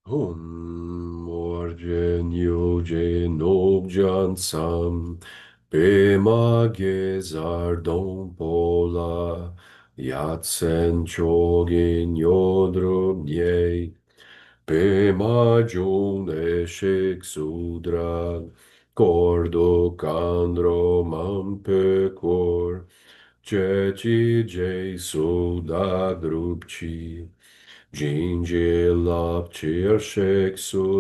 Morgen yoje nobjan sam, pema gezar dom pola, yatsen chogin yodrum nye, pema jun eshik sudran, cordo candro mampecor, ceci jesu da drupci. Ginge laptir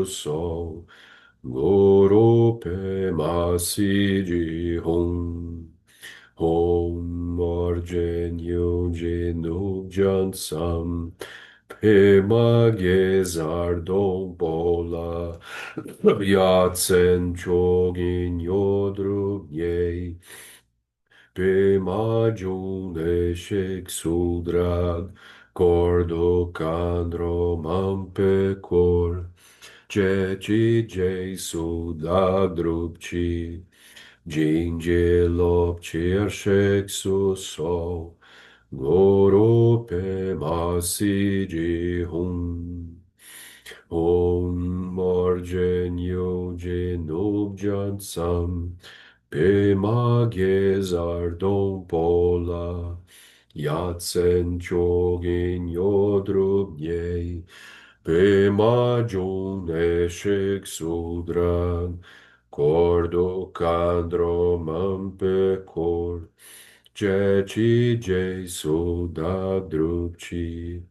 sol, gorope masiji hum, hum orgen yuji nubjan sam, pe magezar dom bola, yatsen chogin yodru yei, pe majune shek sudrag, cordo candro mampe cor, ceci jesu da drupci, ginge lopcir shek sol, gorope masigi hum. Om morgen yoje nubjan sam, pe magezar dom pola, yatsen chogin yodrub yei, pe majun eshek sudran, cordo candro mampe cor, ceci jesu da drupci,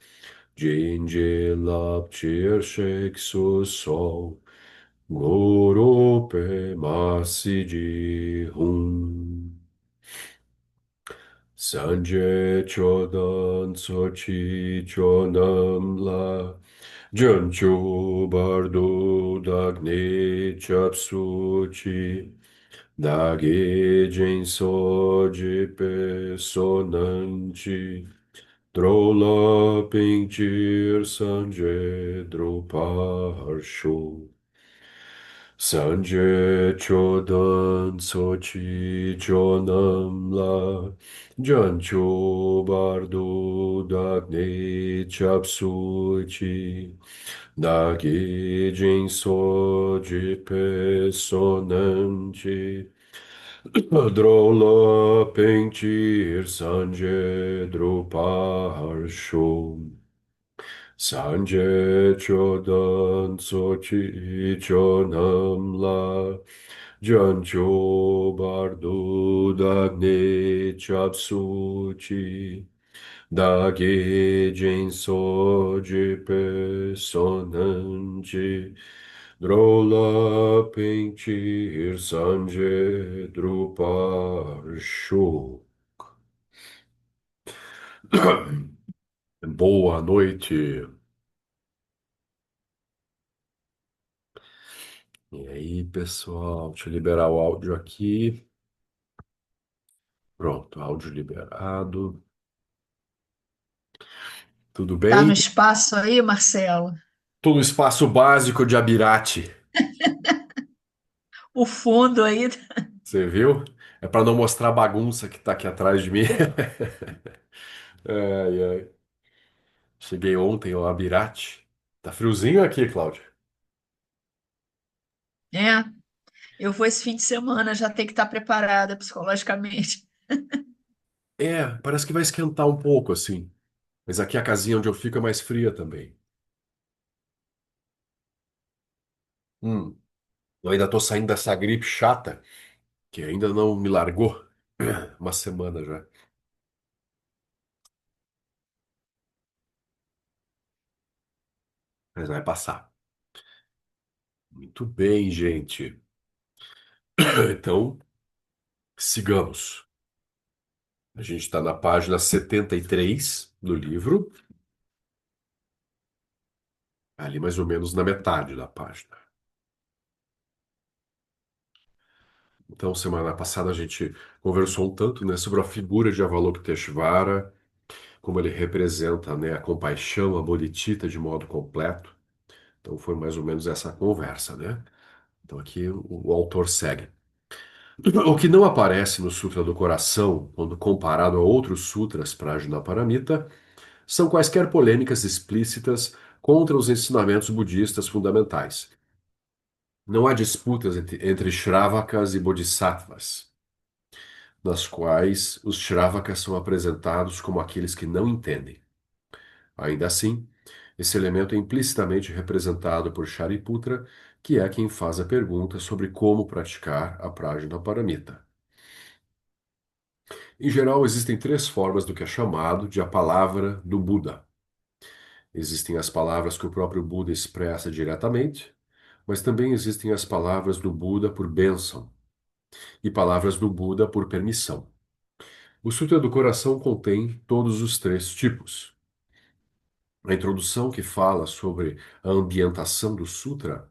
ginge lapcir shek sol, gorope masigi hum. Sanje chodan sochi chonam la, jancho bardo dagni chapsuchi, dagi jinso jipe sonanchi, drola pinkir sanje druparsho. Sanje chodan sochi chonam la, jancho bardo dagne chapsuchi, dagi jinso jipe sonanchi, drola penchir sanje druparsho. Sanje chodan sochi chonam la, jancho bardo dagne chapsuchi, dagi jinso jipe sonanchi, drola pinchir sanje druparsho. Boa noite. E aí, pessoal, deixa eu liberar o áudio aqui. Pronto, áudio liberado. Tudo Tá bem? no espaço aí, Marcelo? Tô no espaço básico de Abirate. O fundo aí. Você viu? É para não mostrar a bagunça que tá aqui atrás de mim. Ai, ai. Cheguei ontem ao Abirate. Tá friozinho aqui, Cláudio. É, eu vou esse fim de semana, já tem que estar preparada psicologicamente. É, parece que vai esquentar um pouco assim. Mas aqui a casinha onde eu fico é mais fria também. Hum, eu ainda tô saindo dessa gripe chata, que ainda não me largou. Uma semana já. Mas vai passar. Muito bem, gente. Então, sigamos. A gente está na página 73 do livro, ali mais ou menos na metade da página. Então, semana passada a gente conversou um tanto, né, sobre a figura de Avalokiteshvara, como ele representa, né, a compaixão, a bodhicitta de modo completo. Então, foi mais ou menos essa conversa, né? Então, aqui o autor segue. O que não aparece no Sutra do Coração, quando comparado a outros sutras Prajnaparamita, são quaisquer polêmicas explícitas contra os ensinamentos budistas fundamentais. Não há disputas entre Shravakas e Bodhisattvas, nas quais os Shravakas são apresentados como aqueles que não entendem. Ainda assim, esse elemento é implicitamente representado por Shariputra, que é quem faz a pergunta sobre como praticar a Prajnaparamita. Em geral, existem três formas do que é chamado de a palavra do Buda. Existem as palavras que o próprio Buda expressa diretamente, mas também existem as palavras do Buda por bênção e palavras do Buda por permissão. O Sutra do Coração contém todos os três tipos. A introdução, que fala sobre a ambientação do Sutra,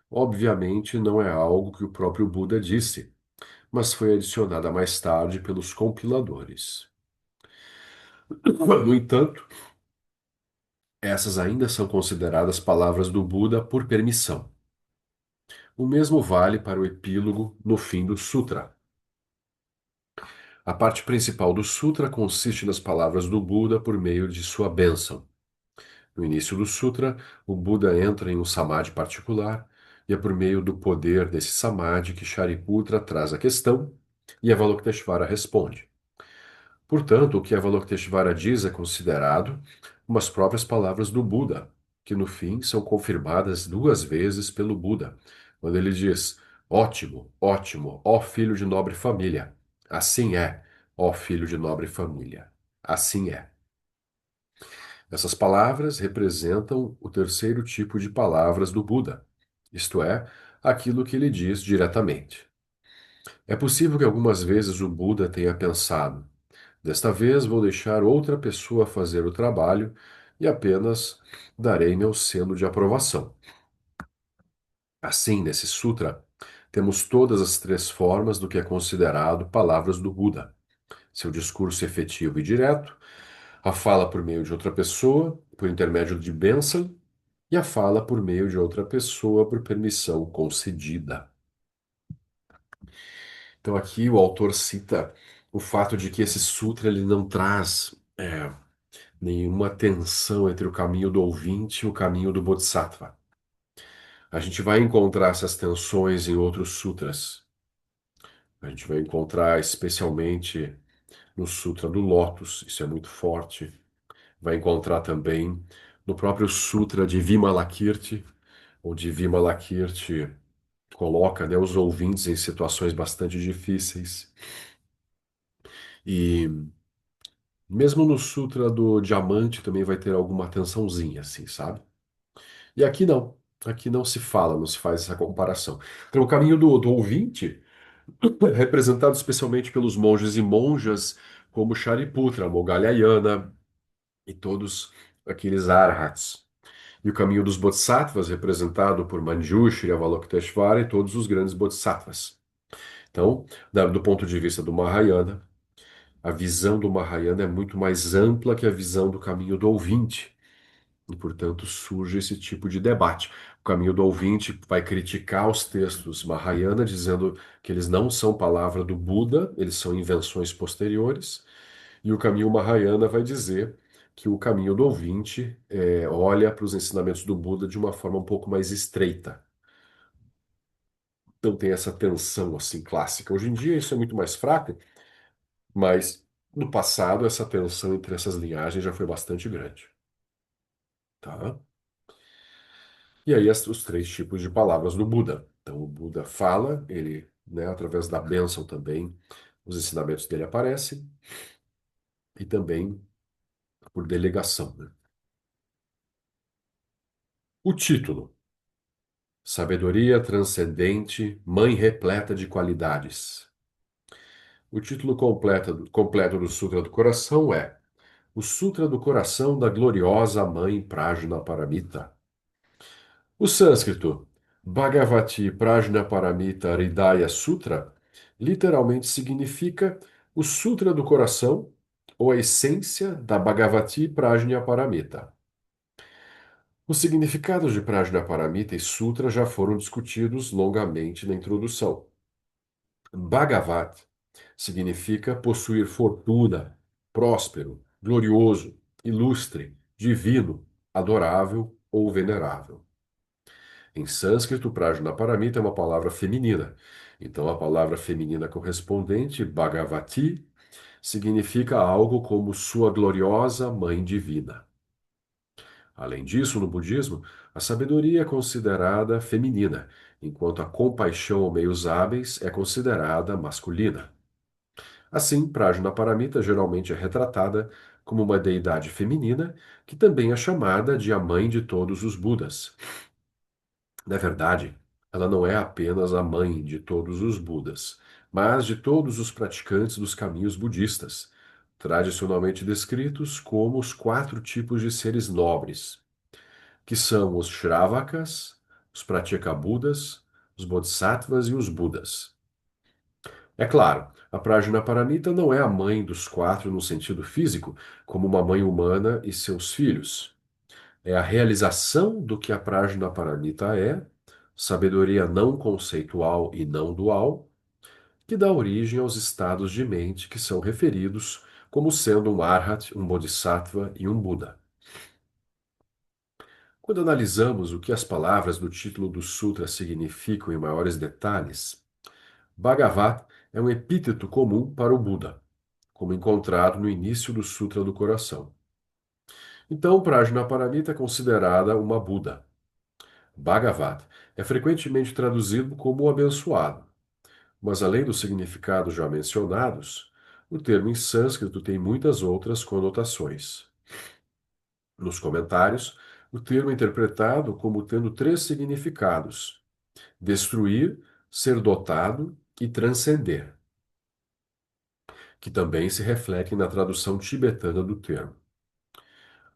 obviamente não é algo que o próprio Buda disse, mas foi adicionada mais tarde pelos compiladores. No entanto, essas ainda são consideradas palavras do Buda por permissão. O mesmo vale para o epílogo no fim do Sutra. A parte principal do Sutra consiste nas palavras do Buda por meio de sua bênção. No início do Sutra, o Buda entra em um samadhi particular, e é por meio do poder desse samadhi que Shariputra traz a questão e Avalokiteshvara responde. Portanto, o que Avalokiteshvara diz é considerado umas próprias palavras do Buda, que no fim são confirmadas duas vezes pelo Buda, quando ele diz: Ótimo, ótimo, ó filho de nobre família. Assim é, ó filho de nobre família. Assim é. Essas palavras representam o terceiro tipo de palavras do Buda, isto é, aquilo que ele diz diretamente. É possível que algumas vezes o Buda tenha pensado: desta vez vou deixar outra pessoa fazer o trabalho e apenas darei meu selo de aprovação. Assim, nesse sutra, temos todas as três formas do que é considerado palavras do Buda: seu discurso efetivo e direto, a fala por meio de outra pessoa, por intermédio de bênção, e a fala por meio de outra pessoa por permissão concedida. Então aqui o autor cita o fato de que esse sutra ele não traz nenhuma tensão entre o caminho do ouvinte e o caminho do Bodhisattva. A gente vai encontrar essas tensões em outros sutras. A gente vai encontrar especialmente no Sutra do Lótus, isso é muito forte. Vai encontrar também no próprio Sutra de Vimalakirti, onde Vimalakirti coloca, né, os ouvintes em situações bastante difíceis. E mesmo no Sutra do Diamante também vai ter alguma tensãozinha, assim, sabe? E aqui não. Aqui não se fala, não se faz essa comparação. Então, o caminho do ouvinte é representado especialmente pelos monges e monjas como Shariputra, Moggallanyana e todos aqueles arhats. E o caminho dos bodhisattvas, representado por Manjushri, Avalokiteshvara e todos os grandes bodhisattvas. Então, do ponto de vista do Mahayana, a visão do Mahayana é muito mais ampla que a visão do caminho do ouvinte. E, portanto, surge esse tipo de debate. O caminho do ouvinte vai criticar os textos Mahayana, dizendo que eles não são palavra do Buda, eles são invenções posteriores. E o caminho Mahayana vai dizer que o caminho do ouvinte olha para os ensinamentos do Buda de uma forma um pouco mais estreita. Então tem essa tensão assim clássica. Hoje em dia isso é muito mais fraco, mas no passado essa tensão entre essas linhagens já foi bastante grande. Tá? E aí os três tipos de palavras do Buda. Então o Buda fala, ele, né, através da bênção também, os ensinamentos dele aparecem, e também por delegação, né? O título: Sabedoria transcendente, mãe repleta de qualidades. O título completo do Sutra do Coração é O Sutra do Coração da Gloriosa Mãe Prajnaparamita. O sânscrito Bhagavati Prajnaparamita Hridaya Sutra literalmente significa o Sutra do Coração ou a essência da Bhagavati Prajnaparamita. Os significados de Prajnaparamita e Sutra já foram discutidos longamente na introdução. Bhagavat significa possuir fortuna, próspero, glorioso, ilustre, divino, adorável ou venerável. Em sânscrito, Prajnaparamita é uma palavra feminina. Então, a palavra feminina correspondente, Bhagavati, significa algo como sua gloriosa Mãe Divina. Além disso, no budismo, a sabedoria é considerada feminina, enquanto a compaixão ou meios hábeis é considerada masculina. Assim, Prajnaparamita geralmente é retratada como uma deidade feminina, que também é chamada de a mãe de todos os Budas. Na verdade, ela não é apenas a mãe de todos os Budas, mas de todos os praticantes dos caminhos budistas, tradicionalmente descritos como os quatro tipos de seres nobres, que são os Shravakas, os Pratyekabuddhas, os Bodhisattvas e os Budas. É claro, a Prajnaparamita não é a mãe dos quatro no sentido físico, como uma mãe humana e seus filhos. É a realização do que a Prajnaparamita é, sabedoria não conceitual e não dual, que dá origem aos estados de mente que são referidos como sendo um Arhat, um Bodhisattva e um Buda. Quando analisamos o que as palavras do título do Sutra significam em maiores detalhes, Bhagavat é um epíteto comum para o Buda, como encontrado no início do Sutra do Coração. Então, Prajnaparamita é considerada uma Buda. Bhagavat é frequentemente traduzido como o abençoado, mas além dos significados já mencionados, o termo em sânscrito tem muitas outras conotações. Nos comentários, o termo é interpretado como tendo três significados: destruir, ser dotado e transcender, que também se refletem na tradução tibetana do termo.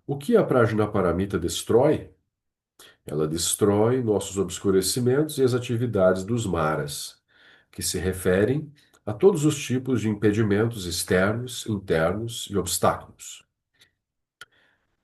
O que a Prajnaparamita destrói? Ela destrói nossos obscurecimentos e as atividades dos maras, que se referem a todos os tipos de impedimentos externos, internos e obstáculos.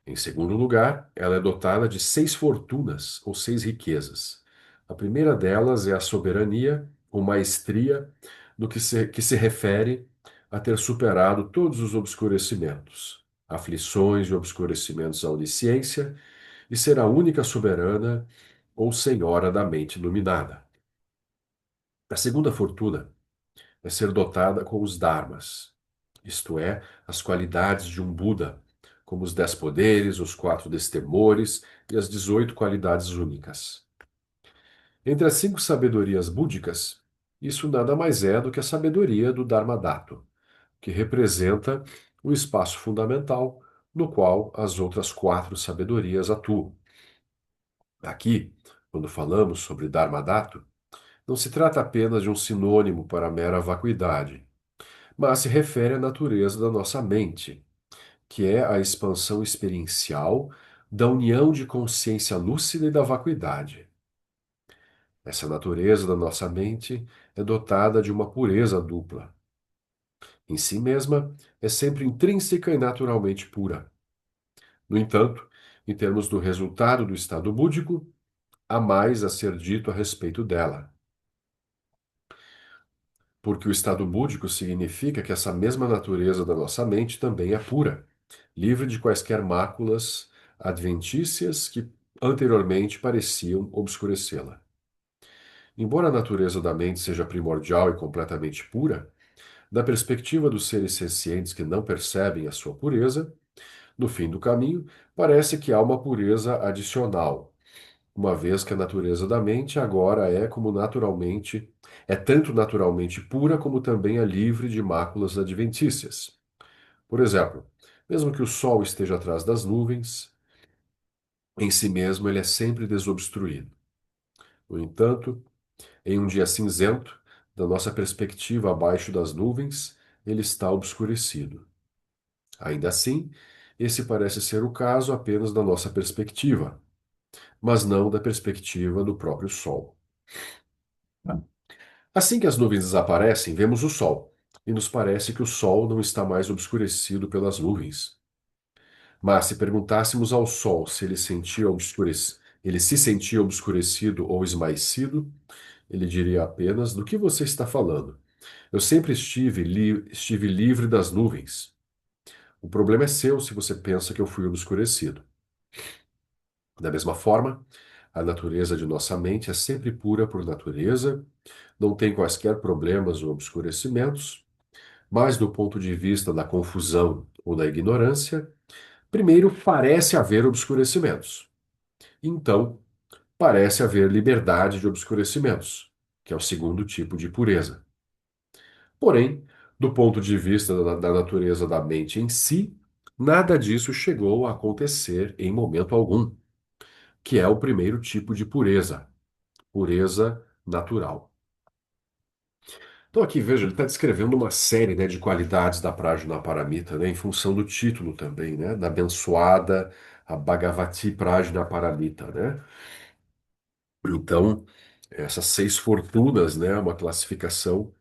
Em segundo lugar, ela é dotada de 6 fortunas ou 6 riquezas. A primeira delas é a soberania ou maestria, no que se refere a ter superado todos os obscurecimentos, aflições e obscurecimentos à onisciência, e ser a única soberana ou senhora da mente iluminada. A segunda fortuna é ser dotada com os dharmas, isto é, as qualidades de um Buda, como os 10 poderes, os 4 destemores e as 18 qualidades únicas. Entre as 5 sabedorias búdicas, isso nada mais é do que a sabedoria do Dharmadato, que representa o espaço fundamental no qual as outras 4 sabedorias atuam. Aqui, quando falamos sobre Dharmadato, não se trata apenas de um sinônimo para a mera vacuidade, mas se refere à natureza da nossa mente, que é a expansão experiencial da união de consciência lúcida e da vacuidade. Essa natureza da nossa mente é dotada de uma pureza dupla. Em si mesma, é sempre intrínseca e naturalmente pura. No entanto, em termos do resultado do estado búdico, há mais a ser dito a respeito dela. Porque o estado búdico significa que essa mesma natureza da nossa mente também é pura, livre de quaisquer máculas adventícias que anteriormente pareciam obscurecê-la. Embora a natureza da mente seja primordial e completamente pura, da perspectiva dos seres sencientes que não percebem a sua pureza, no fim do caminho, parece que há uma pureza adicional, uma vez que a natureza da mente agora é tanto naturalmente pura como também é livre de máculas adventícias. Por exemplo, mesmo que o sol esteja atrás das nuvens, em si mesmo ele é sempre desobstruído. No entanto, em um dia cinzento, da nossa perspectiva abaixo das nuvens, ele está obscurecido. Ainda assim, esse parece ser o caso apenas da nossa perspectiva, mas não da perspectiva do próprio sol. Assim que as nuvens desaparecem, vemos o sol, e nos parece que o sol não está mais obscurecido pelas nuvens. Mas se perguntássemos ao sol se ele se sentia obscurecido ou esmaecido, ele diria apenas: do que você está falando? Eu sempre estive livre das nuvens. O problema é seu se você pensa que eu fui obscurecido. Da mesma forma, a natureza de nossa mente é sempre pura por natureza, não tem quaisquer problemas ou obscurecimentos, mas do ponto de vista da confusão ou da ignorância, primeiro parece haver obscurecimentos. Então, parece haver liberdade de obscurecimentos, que é o segundo tipo de pureza. Porém, do ponto de vista da natureza da mente em si, nada disso chegou a acontecer em momento algum, que é o primeiro tipo de pureza, pureza natural. Então aqui, veja, ele está descrevendo uma série, né, de qualidades da Prajnaparamita, né, em função do título também, né, da abençoada a Bhagavati Prajnaparamita, né? Então, essas seis fortunas, né, uma classificação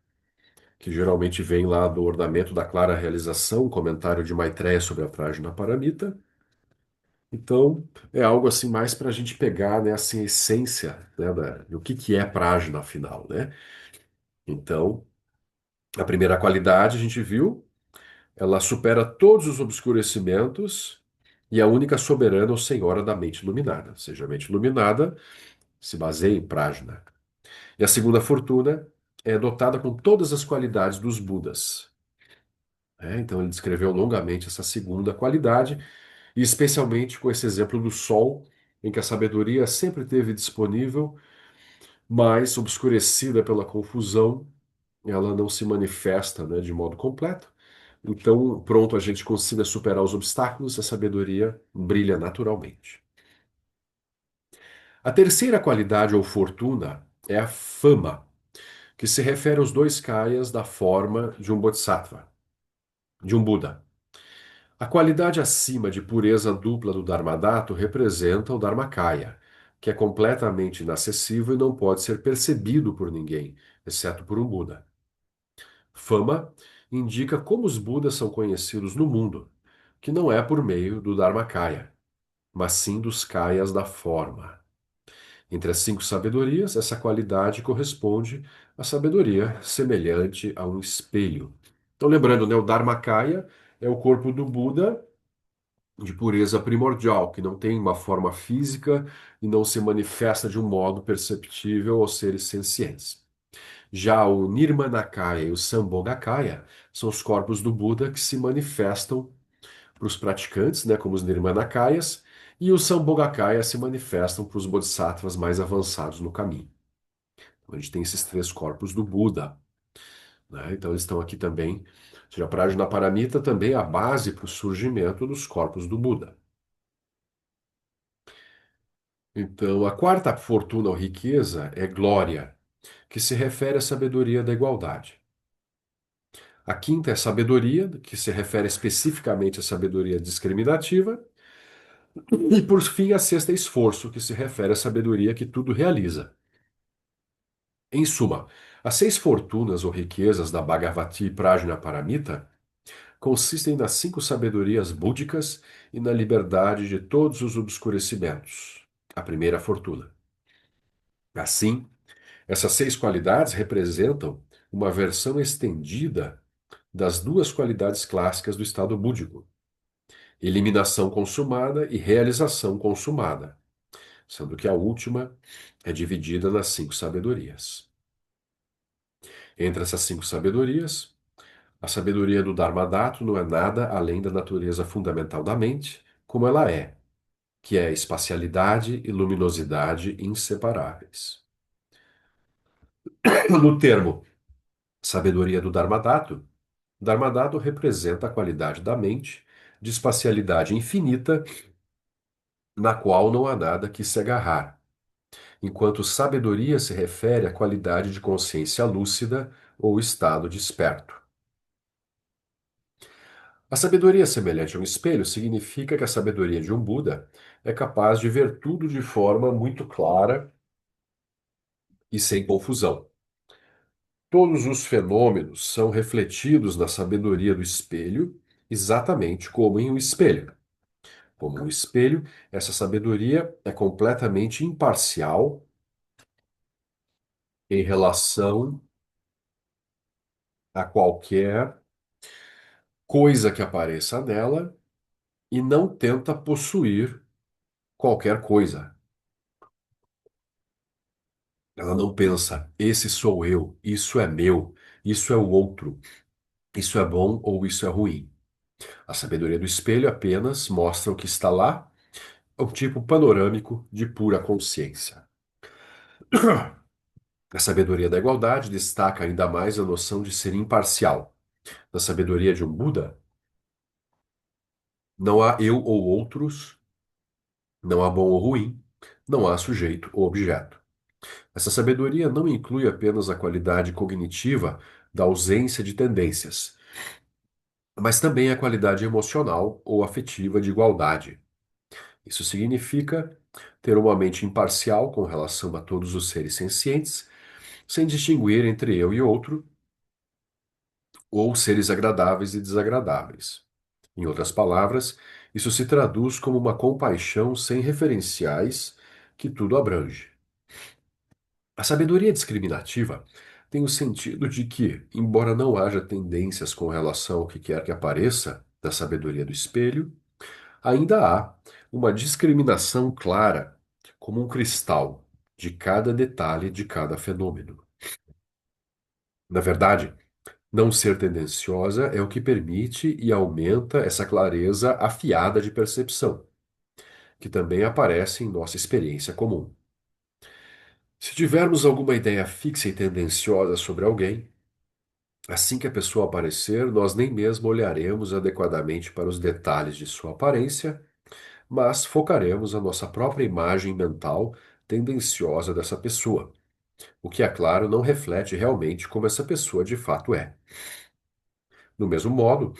que geralmente vem lá do Ornamento da Clara Realização, um comentário de Maitreya sobre a Prajnaparamita. Então, é algo assim mais para a gente pegar, né, assim, a essência, né, do que é Prajna, afinal, né? Então, a primeira qualidade a gente viu, ela supera todos os obscurecimentos e é a única soberana ou senhora da mente iluminada. Ou seja, a mente iluminada se baseia em Prajna. E a segunda fortuna é dotada com todas as qualidades dos Budas. Então ele descreveu longamente essa segunda qualidade, e especialmente com esse exemplo do sol, em que a sabedoria sempre esteve disponível, mas obscurecida pela confusão, ela não se manifesta, né, de modo completo. Então, pronto, a gente consiga superar os obstáculos, a sabedoria brilha naturalmente. A terceira qualidade ou fortuna é a fama, que se refere aos dois kayas da forma de um bodhisattva, de um Buda. A qualidade acima de pureza dupla do Dharmadhatu representa o Dharmakaya, que é completamente inacessível e não pode ser percebido por ninguém, exceto por um Buda. Fama indica como os Budas são conhecidos no mundo, que não é por meio do Dharmakaya, mas sim dos Kayas da forma. Entre as cinco sabedorias, essa qualidade corresponde à sabedoria semelhante a um espelho. Então, lembrando, né, o Dharmakaya é o corpo do Buda de pureza primordial, que não tem uma forma física e não se manifesta de um modo perceptível aos seres sencientes. Já o Nirmanakaya e o Sambhogakaya são os corpos do Buda que se manifestam para os praticantes, né, como os Nirmanakayas, e os Sambhogakayas se manifestam para os bodhisattvas mais avançados no caminho. Então, a gente tem esses três corpos do Buda, né? Então eles estão aqui também. Ou seja, a Prajnaparamita também é a base para o surgimento dos corpos do Buda. Então, a quarta fortuna ou riqueza é glória, que se refere à sabedoria da igualdade. A quinta é sabedoria, que se refere especificamente à sabedoria discriminativa. E, por fim, a sexta é esforço, que se refere à sabedoria que tudo realiza. Em suma, as seis fortunas ou riquezas da Bhagavati Prajnaparamita consistem nas cinco sabedorias búdicas e na liberdade de todos os obscurecimentos. A primeira fortuna. Assim, essas seis qualidades representam uma versão estendida das duas qualidades clássicas do estado búdico: eliminação consumada e realização consumada, sendo que a última é dividida nas cinco sabedorias. Entre essas cinco sabedorias, a sabedoria do Dharmadhatu não é nada além da natureza fundamental da mente, como ela é, que é espacialidade e luminosidade inseparáveis. No termo sabedoria do Dharmadhatu representa a qualidade da mente de espacialidade infinita, na qual não há nada que se agarrar, enquanto sabedoria se refere à qualidade de consciência lúcida ou estado desperto. A sabedoria semelhante a um espelho significa que a sabedoria de um Buda é capaz de ver tudo de forma muito clara e sem confusão. Todos os fenômenos são refletidos na sabedoria do espelho, exatamente como em um espelho. Como um espelho, essa sabedoria é completamente imparcial em relação a qualquer coisa que apareça nela e não tenta possuir qualquer coisa. Ela não pensa, esse sou eu, isso é meu, isso é o outro, isso é bom ou isso é ruim. A sabedoria do espelho apenas mostra o que está lá, um tipo panorâmico de pura consciência. A sabedoria da igualdade destaca ainda mais a noção de ser imparcial. Na sabedoria de um Buda, não há eu ou outros, não há bom ou ruim, não há sujeito ou objeto. Essa sabedoria não inclui apenas a qualidade cognitiva da ausência de tendências, mas também a qualidade emocional ou afetiva de igualdade. Isso significa ter uma mente imparcial com relação a todos os seres sencientes, sem distinguir entre eu e outro, ou seres agradáveis e desagradáveis. Em outras palavras, isso se traduz como uma compaixão sem referenciais que tudo abrange. A sabedoria discriminativa tem o sentido de que, embora não haja tendências com relação ao que quer que apareça na sabedoria do espelho, ainda há uma discriminação clara, como um cristal, de cada detalhe de cada fenômeno. Na verdade, não ser tendenciosa é o que permite e aumenta essa clareza afiada de percepção, que também aparece em nossa experiência comum. Se tivermos alguma ideia fixa e tendenciosa sobre alguém, assim que a pessoa aparecer, nós nem mesmo olharemos adequadamente para os detalhes de sua aparência, mas focaremos a nossa própria imagem mental tendenciosa dessa pessoa, o que, é claro, não reflete realmente como essa pessoa de fato é. Do mesmo modo,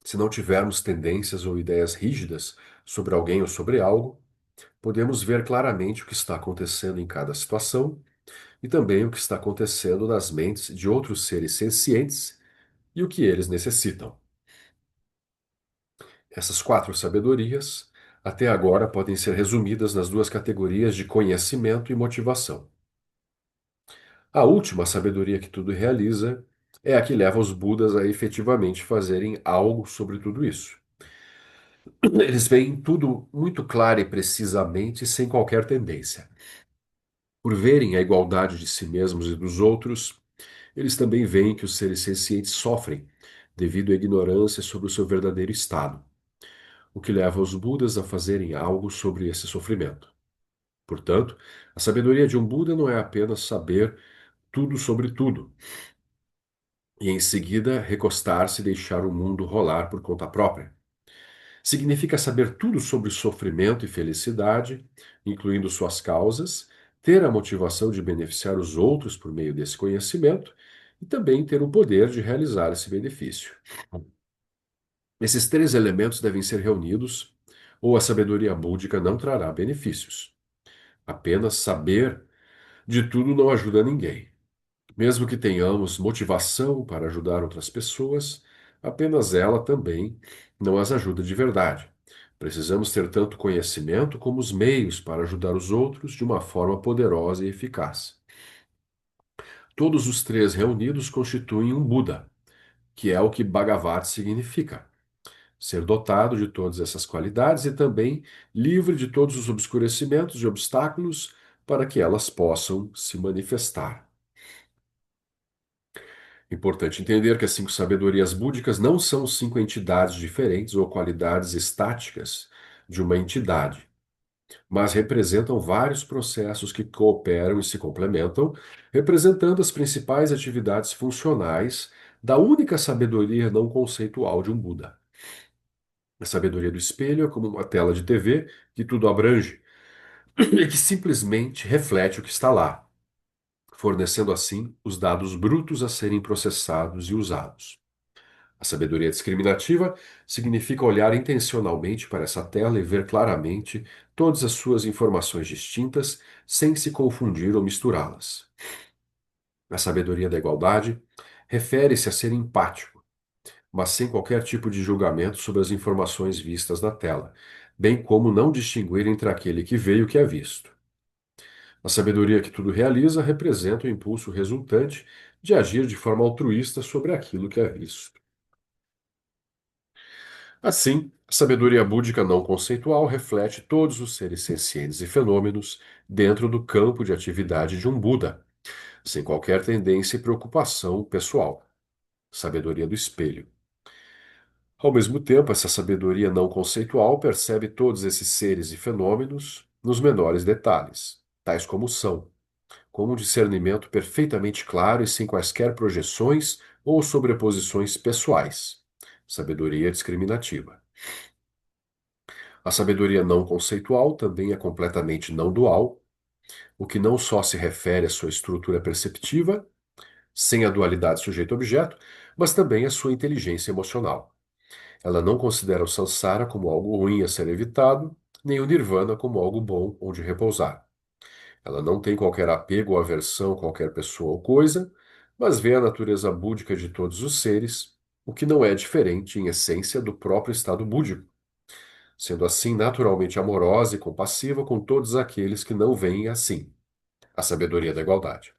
se não tivermos tendências ou ideias rígidas sobre alguém ou sobre algo, podemos ver claramente o que está acontecendo em cada situação e também o que está acontecendo nas mentes de outros seres sencientes e o que eles necessitam. Essas quatro sabedorias, até agora, podem ser resumidas nas duas categorias de conhecimento e motivação. A última sabedoria que tudo realiza é a que leva os Budas a efetivamente fazerem algo sobre tudo isso. Eles veem tudo muito claro e precisamente, sem qualquer tendência. Por verem a igualdade de si mesmos e dos outros, eles também veem que os seres sencientes sofrem devido à ignorância sobre o seu verdadeiro estado, o que leva os Budas a fazerem algo sobre esse sofrimento. Portanto, a sabedoria de um Buda não é apenas saber tudo sobre tudo e em seguida recostar-se e deixar o mundo rolar por conta própria. Significa saber tudo sobre sofrimento e felicidade, incluindo suas causas, ter a motivação de beneficiar os outros por meio desse conhecimento e também ter o poder de realizar esse benefício. Esses três elementos devem ser reunidos, ou a sabedoria búdica não trará benefícios. Apenas saber de tudo não ajuda ninguém. Mesmo que tenhamos motivação para ajudar outras pessoas, apenas ela também não as ajuda de verdade. Precisamos ter tanto conhecimento como os meios para ajudar os outros de uma forma poderosa e eficaz. Todos os três reunidos constituem um Buda, que é o que Bhagavat significa. Ser dotado de todas essas qualidades e também livre de todos os obscurecimentos e obstáculos para que elas possam se manifestar. Importante entender que as cinco sabedorias búdicas não são cinco entidades diferentes ou qualidades estáticas de uma entidade, mas representam vários processos que cooperam e se complementam, representando as principais atividades funcionais da única sabedoria não conceitual de um Buda. A sabedoria do espelho é como uma tela de TV que tudo abrange e que simplesmente reflete o que está lá, fornecendo assim os dados brutos a serem processados e usados. A sabedoria discriminativa significa olhar intencionalmente para essa tela e ver claramente todas as suas informações distintas, sem se confundir ou misturá-las. A sabedoria da igualdade refere-se a ser empático, mas sem qualquer tipo de julgamento sobre as informações vistas na tela, bem como não distinguir entre aquele que vê e o que é visto. A sabedoria que tudo realiza representa o impulso resultante de agir de forma altruísta sobre aquilo que é visto. Assim, a A sabedoria búdica não conceitual reflete todos os seres sencientes e fenômenos dentro do campo de atividade de um Buda, sem qualquer tendência e preocupação pessoal. Sabedoria do espelho. Ao mesmo tempo, essa sabedoria não conceitual percebe todos esses seres e fenômenos nos menores detalhes, tais como são, com um discernimento perfeitamente claro e sem quaisquer projeções ou sobreposições pessoais. Sabedoria discriminativa. A sabedoria não conceitual também é completamente não dual, o que não só se refere à sua estrutura perceptiva, sem a dualidade sujeito-objeto, mas também à sua inteligência emocional. Ela não considera o samsara como algo ruim a ser evitado, nem o nirvana como algo bom onde repousar. Ela não tem qualquer apego ou aversão a qualquer pessoa ou coisa, mas vê a natureza búdica de todos os seres, o que não é diferente em essência do próprio estado búdico, sendo assim naturalmente amorosa e compassiva com todos aqueles que não veem assim. A sabedoria da igualdade.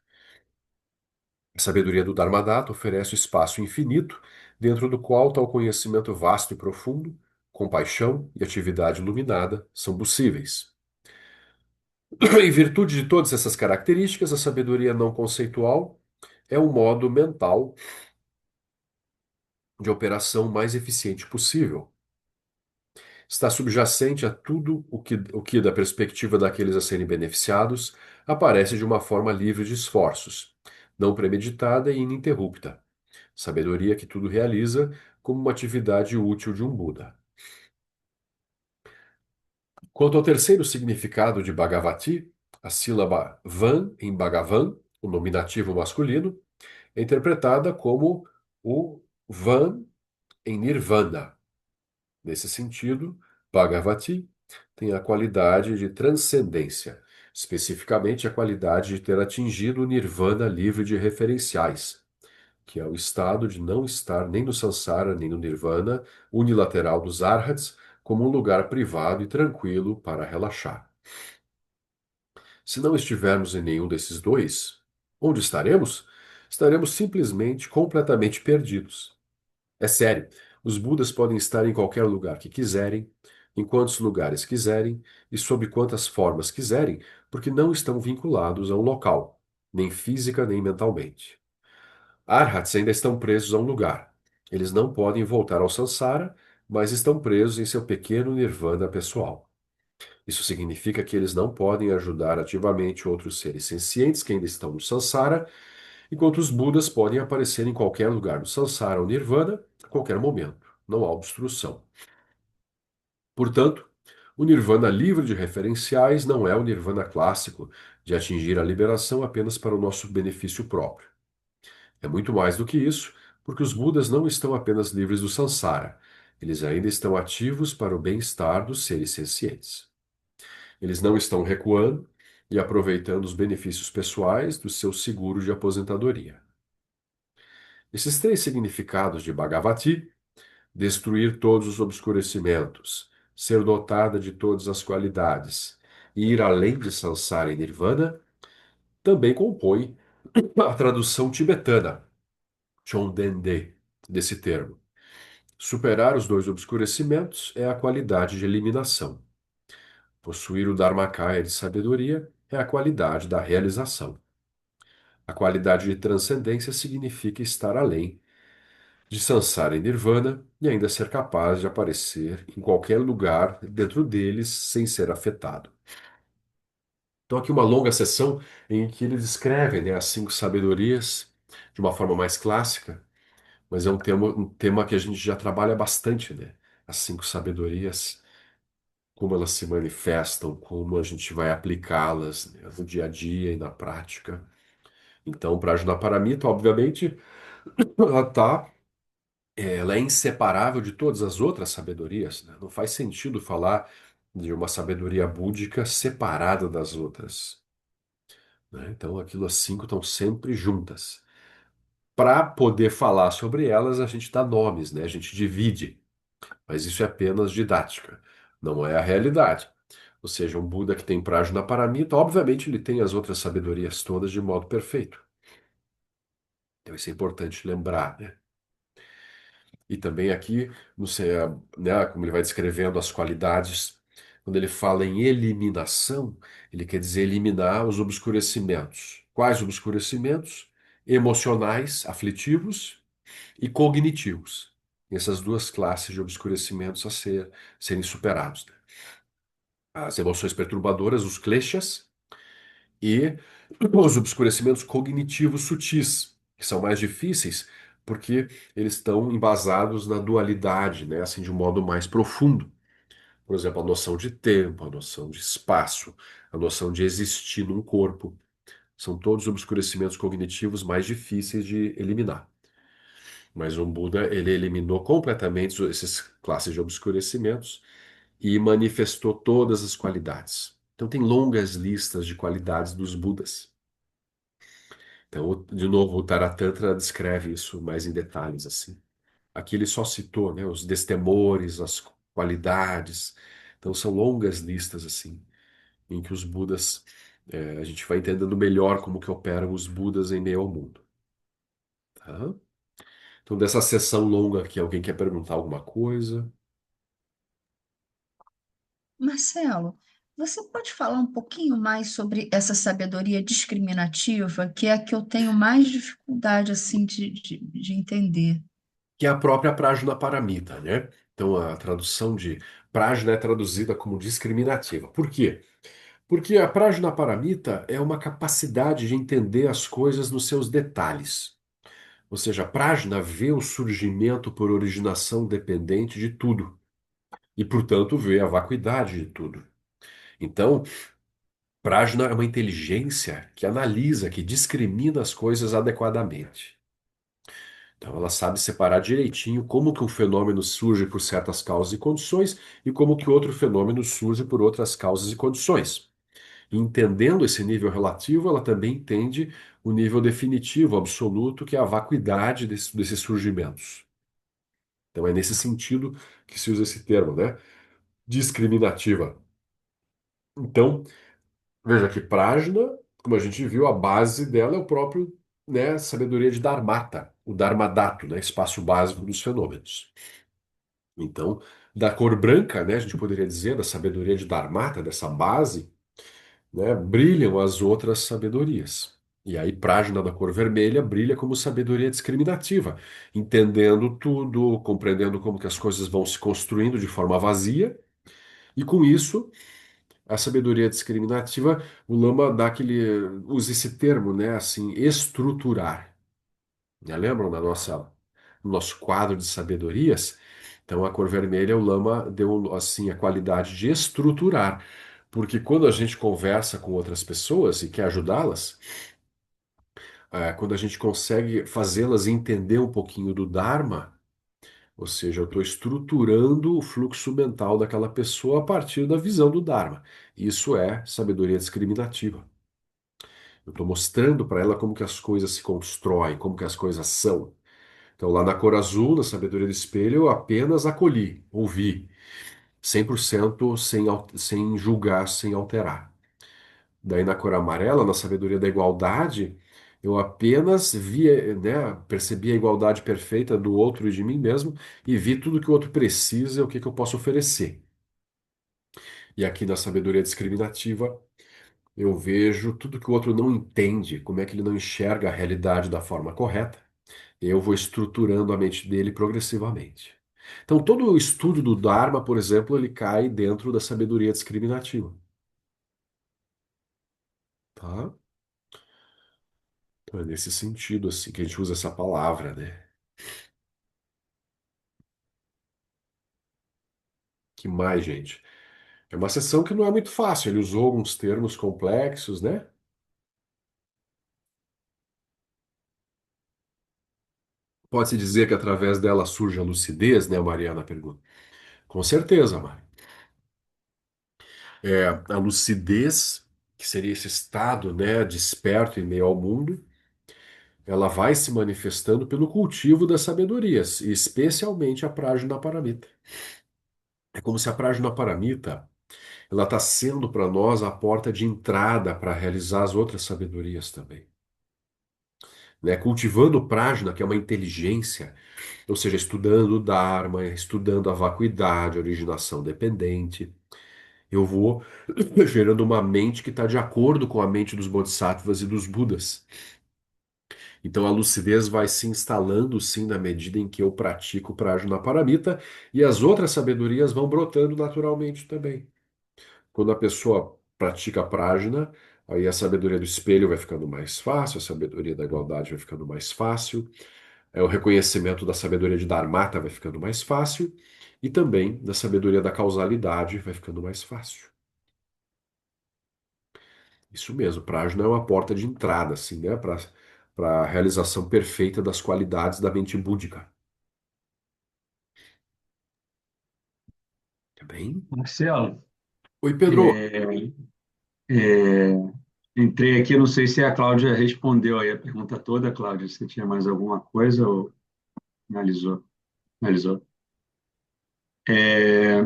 A sabedoria do Dharmadhata oferece o espaço infinito, dentro do qual tal conhecimento vasto e profundo, compaixão e atividade iluminada são possíveis. Em virtude de todas essas características, a sabedoria não conceitual é o modo mental de operação mais eficiente possível. Está subjacente a tudo o que, da perspectiva daqueles a serem beneficiados, aparece de uma forma livre de esforços, não premeditada e ininterrupta. Sabedoria que tudo realiza como uma atividade útil de um Buda. Quanto ao terceiro significado de Bhagavati, a sílaba Van em Bhagavan, o nominativo masculino, é interpretada como o Van em Nirvana. Nesse sentido, Bhagavati tem a qualidade de transcendência, especificamente a qualidade de ter atingido o Nirvana livre de referenciais, que é o estado de não estar nem no Sansara nem no Nirvana unilateral dos Arhats, como um lugar privado e tranquilo para relaxar. Se não estivermos em nenhum desses dois, onde estaremos? Estaremos simplesmente completamente perdidos. É sério, os Budas podem estar em qualquer lugar que quiserem, em quantos lugares quiserem e sob quantas formas quiserem, porque não estão vinculados a um local, nem física nem mentalmente. Arhats ainda estão presos a um lugar. Eles não podem voltar ao Sansara, mas estão presos em seu pequeno nirvana pessoal. Isso significa que eles não podem ajudar ativamente outros seres sencientes que ainda estão no Sansara, enquanto os Budas podem aparecer em qualquer lugar do Sansara ou Nirvana, a qualquer momento. Não há obstrução. Portanto, o Nirvana livre de referenciais não é o Nirvana clássico de atingir a liberação apenas para o nosso benefício próprio. É muito mais do que isso, porque os Budas não estão apenas livres do Sansara, eles ainda estão ativos para o bem-estar dos seres sencientes. Eles não estão recuando e aproveitando os benefícios pessoais do seu seguro de aposentadoria. Esses três significados de Bhagavati, destruir todos os obscurecimentos, ser dotada de todas as qualidades e ir além de Sansara e Nirvana, também compõem a tradução tibetana, Chondende, desse termo. Superar os dois obscurecimentos é a qualidade de eliminação. Possuir o Dharmakaya de sabedoria é a qualidade da realização. A qualidade de transcendência significa estar além de Sansara e Nirvana e ainda ser capaz de aparecer em qualquer lugar dentro deles sem ser afetado. Então, aqui uma longa sessão em que eles descrevem, né, as cinco sabedorias de uma forma mais clássica, mas é um tema que a gente já trabalha bastante, né? As cinco sabedorias, como elas se manifestam, como a gente vai aplicá-las, né, no dia a dia e na prática. Então, para a Paramita, obviamente, ela é inseparável de todas as outras sabedorias, né? Não faz sentido falar de uma sabedoria búdica separada das outras, né? Então, aquilo as cinco estão sempre juntas. Para poder falar sobre elas, a gente dá nomes, né? A gente divide, mas isso é apenas didática, não é a realidade. Ou seja, um Buda que tem Prajnaparamita, obviamente ele tem as outras sabedorias todas de modo perfeito. Então isso é importante lembrar, né? E também aqui, não sei, né, como ele vai descrevendo as qualidades, quando ele fala em eliminação, ele quer dizer eliminar os obscurecimentos. Quais obscurecimentos? Emocionais, aflitivos e cognitivos. Essas duas classes de obscurecimentos serem superados, né? As emoções perturbadoras, os kleshas, e os obscurecimentos cognitivos sutis, que são mais difíceis porque eles estão embasados na dualidade, né? Assim, de um modo mais profundo. Por exemplo, a noção de tempo, a noção de espaço, a noção de existir num corpo. São todos obscurecimentos cognitivos mais difíceis de eliminar. Mas o Buda, ele eliminou completamente essas classes de obscurecimentos e manifestou todas as qualidades. Então, tem longas listas de qualidades dos Budas. Então, de novo, o Taratantra descreve isso mais em detalhes, assim. Aqui ele só citou, né, os destemores, as qualidades. Então, são longas listas, assim, em que os Budas, a gente vai entendendo melhor como que operam os Budas em meio ao mundo. Tá? Então, dessa sessão longa aqui, alguém quer perguntar alguma coisa? Marcelo, você pode falar um pouquinho mais sobre essa sabedoria discriminativa, que é a que eu tenho mais dificuldade assim de entender? Que é a própria Prajnaparamita, né? Então, a tradução de Prajna é traduzida como discriminativa. Por quê? Porque a Prajnaparamita é uma capacidade de entender as coisas nos seus detalhes. Ou seja, a Prajna vê o surgimento por originação dependente de tudo e, portanto, vê a vacuidade de tudo. Então, Prajna é uma inteligência que analisa, que discrimina as coisas adequadamente. Então, ela sabe separar direitinho como que um fenômeno surge por certas causas e condições e como que outro fenômeno surge por outras causas e condições. E entendendo esse nível relativo, ela também entende o nível definitivo, absoluto, que é a vacuidade desses surgimentos. Então, é nesse sentido que se usa esse termo, né? Discriminativa. Então, veja que Prajna, como a gente viu, a base dela é o próprio, né, sabedoria de Dharmata, o Dharmadato, né, espaço básico dos fenômenos. Então, da cor branca, né, a gente poderia dizer, da sabedoria de Dharmata, dessa base, né, brilham as outras sabedorias. E aí, Prajna da cor vermelha brilha como sabedoria discriminativa, entendendo tudo, compreendendo como que as coisas vão se construindo de forma vazia, e com isso, a sabedoria discriminativa, o Lama dá aquele, usa esse termo, né, assim, estruturar. Né? Lembram no nosso quadro de sabedorias? Então, a cor vermelha, o Lama deu assim a qualidade de estruturar, porque quando a gente conversa com outras pessoas e quer ajudá-las, quando a gente consegue fazê-las entender um pouquinho do Dharma, ou seja, eu estou estruturando o fluxo mental daquela pessoa a partir da visão do Dharma. Isso é sabedoria discriminativa. Eu estou mostrando para ela como que as coisas se constroem, como que as coisas são. Então, lá na cor azul, na sabedoria do espelho, eu apenas acolhi, ouvi, 100% sem julgar, sem alterar. Daí, na cor amarela, na sabedoria da igualdade, eu apenas vi, né, percebi a igualdade perfeita do outro e de mim mesmo e vi tudo que o outro precisa e o que que eu posso oferecer. E aqui na sabedoria discriminativa, eu vejo tudo que o outro não entende, como é que ele não enxerga a realidade da forma correta. Eu vou estruturando a mente dele progressivamente. Então, todo o estudo do Dharma, por exemplo, ele cai dentro da sabedoria discriminativa, tá? Então, é nesse sentido, assim, que a gente usa essa palavra, né? Que mais, gente? É uma sessão que não é muito fácil. Ele usou alguns termos complexos, né? Pode-se dizer que através dela surge a lucidez, né? A Mariana pergunta. Com certeza, Mari. É, a lucidez, que seria esse estado, né, desperto em meio ao mundo, ela vai se manifestando pelo cultivo das sabedorias, e especialmente a Prajnaparamita. É como se a Prajnaparamita, ela está sendo para nós a porta de entrada para realizar as outras sabedorias também. né? Cultivando o prajna, que é uma inteligência, ou seja, estudando o Dharma, estudando a vacuidade, a originação dependente, eu vou gerando uma mente que está de acordo com a mente dos Bodhisattvas e dos Budas. Então a lucidez vai se instalando sim na medida em que eu pratico o Prajnaparamita e as outras sabedorias vão brotando naturalmente também. Quando a pessoa pratica Prajna, aí a sabedoria do espelho vai ficando mais fácil, a sabedoria da igualdade vai ficando mais fácil, o reconhecimento da sabedoria de Dharmata vai ficando mais fácil e também da sabedoria da causalidade vai ficando mais fácil. Isso mesmo, Prajna é uma porta de entrada, assim, né, para a realização perfeita das qualidades da mente búdica. Tá bem? Marcelo, Oi, Pedro. é, é, entrei aqui, não sei se a Cláudia respondeu aí a pergunta toda, Cláudia. Você tinha mais alguma coisa ou finalizou? Finalizou. É,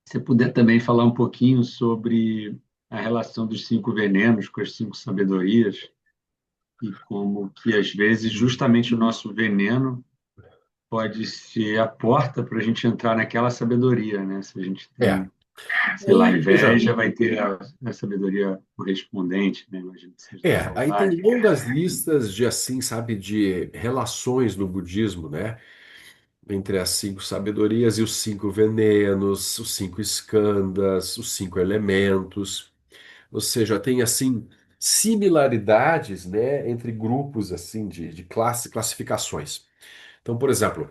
se você puder também falar um pouquinho sobre a relação dos cinco venenos com as cinco sabedorias e como que, às vezes, justamente o nosso veneno pode ser a porta para a gente entrar naquela sabedoria, né? Se a gente É, tem, sei lá, veja, inveja, vai ter a sabedoria correspondente, né? Imagino que seja da aí tem causalidade. longas listas de assim, sabe, de relações no budismo, né? Entre as cinco sabedorias e os cinco venenos, os cinco skandhas, os cinco elementos. Ou seja, tem assim similaridades, né, entre grupos assim de classificações. Então, por exemplo,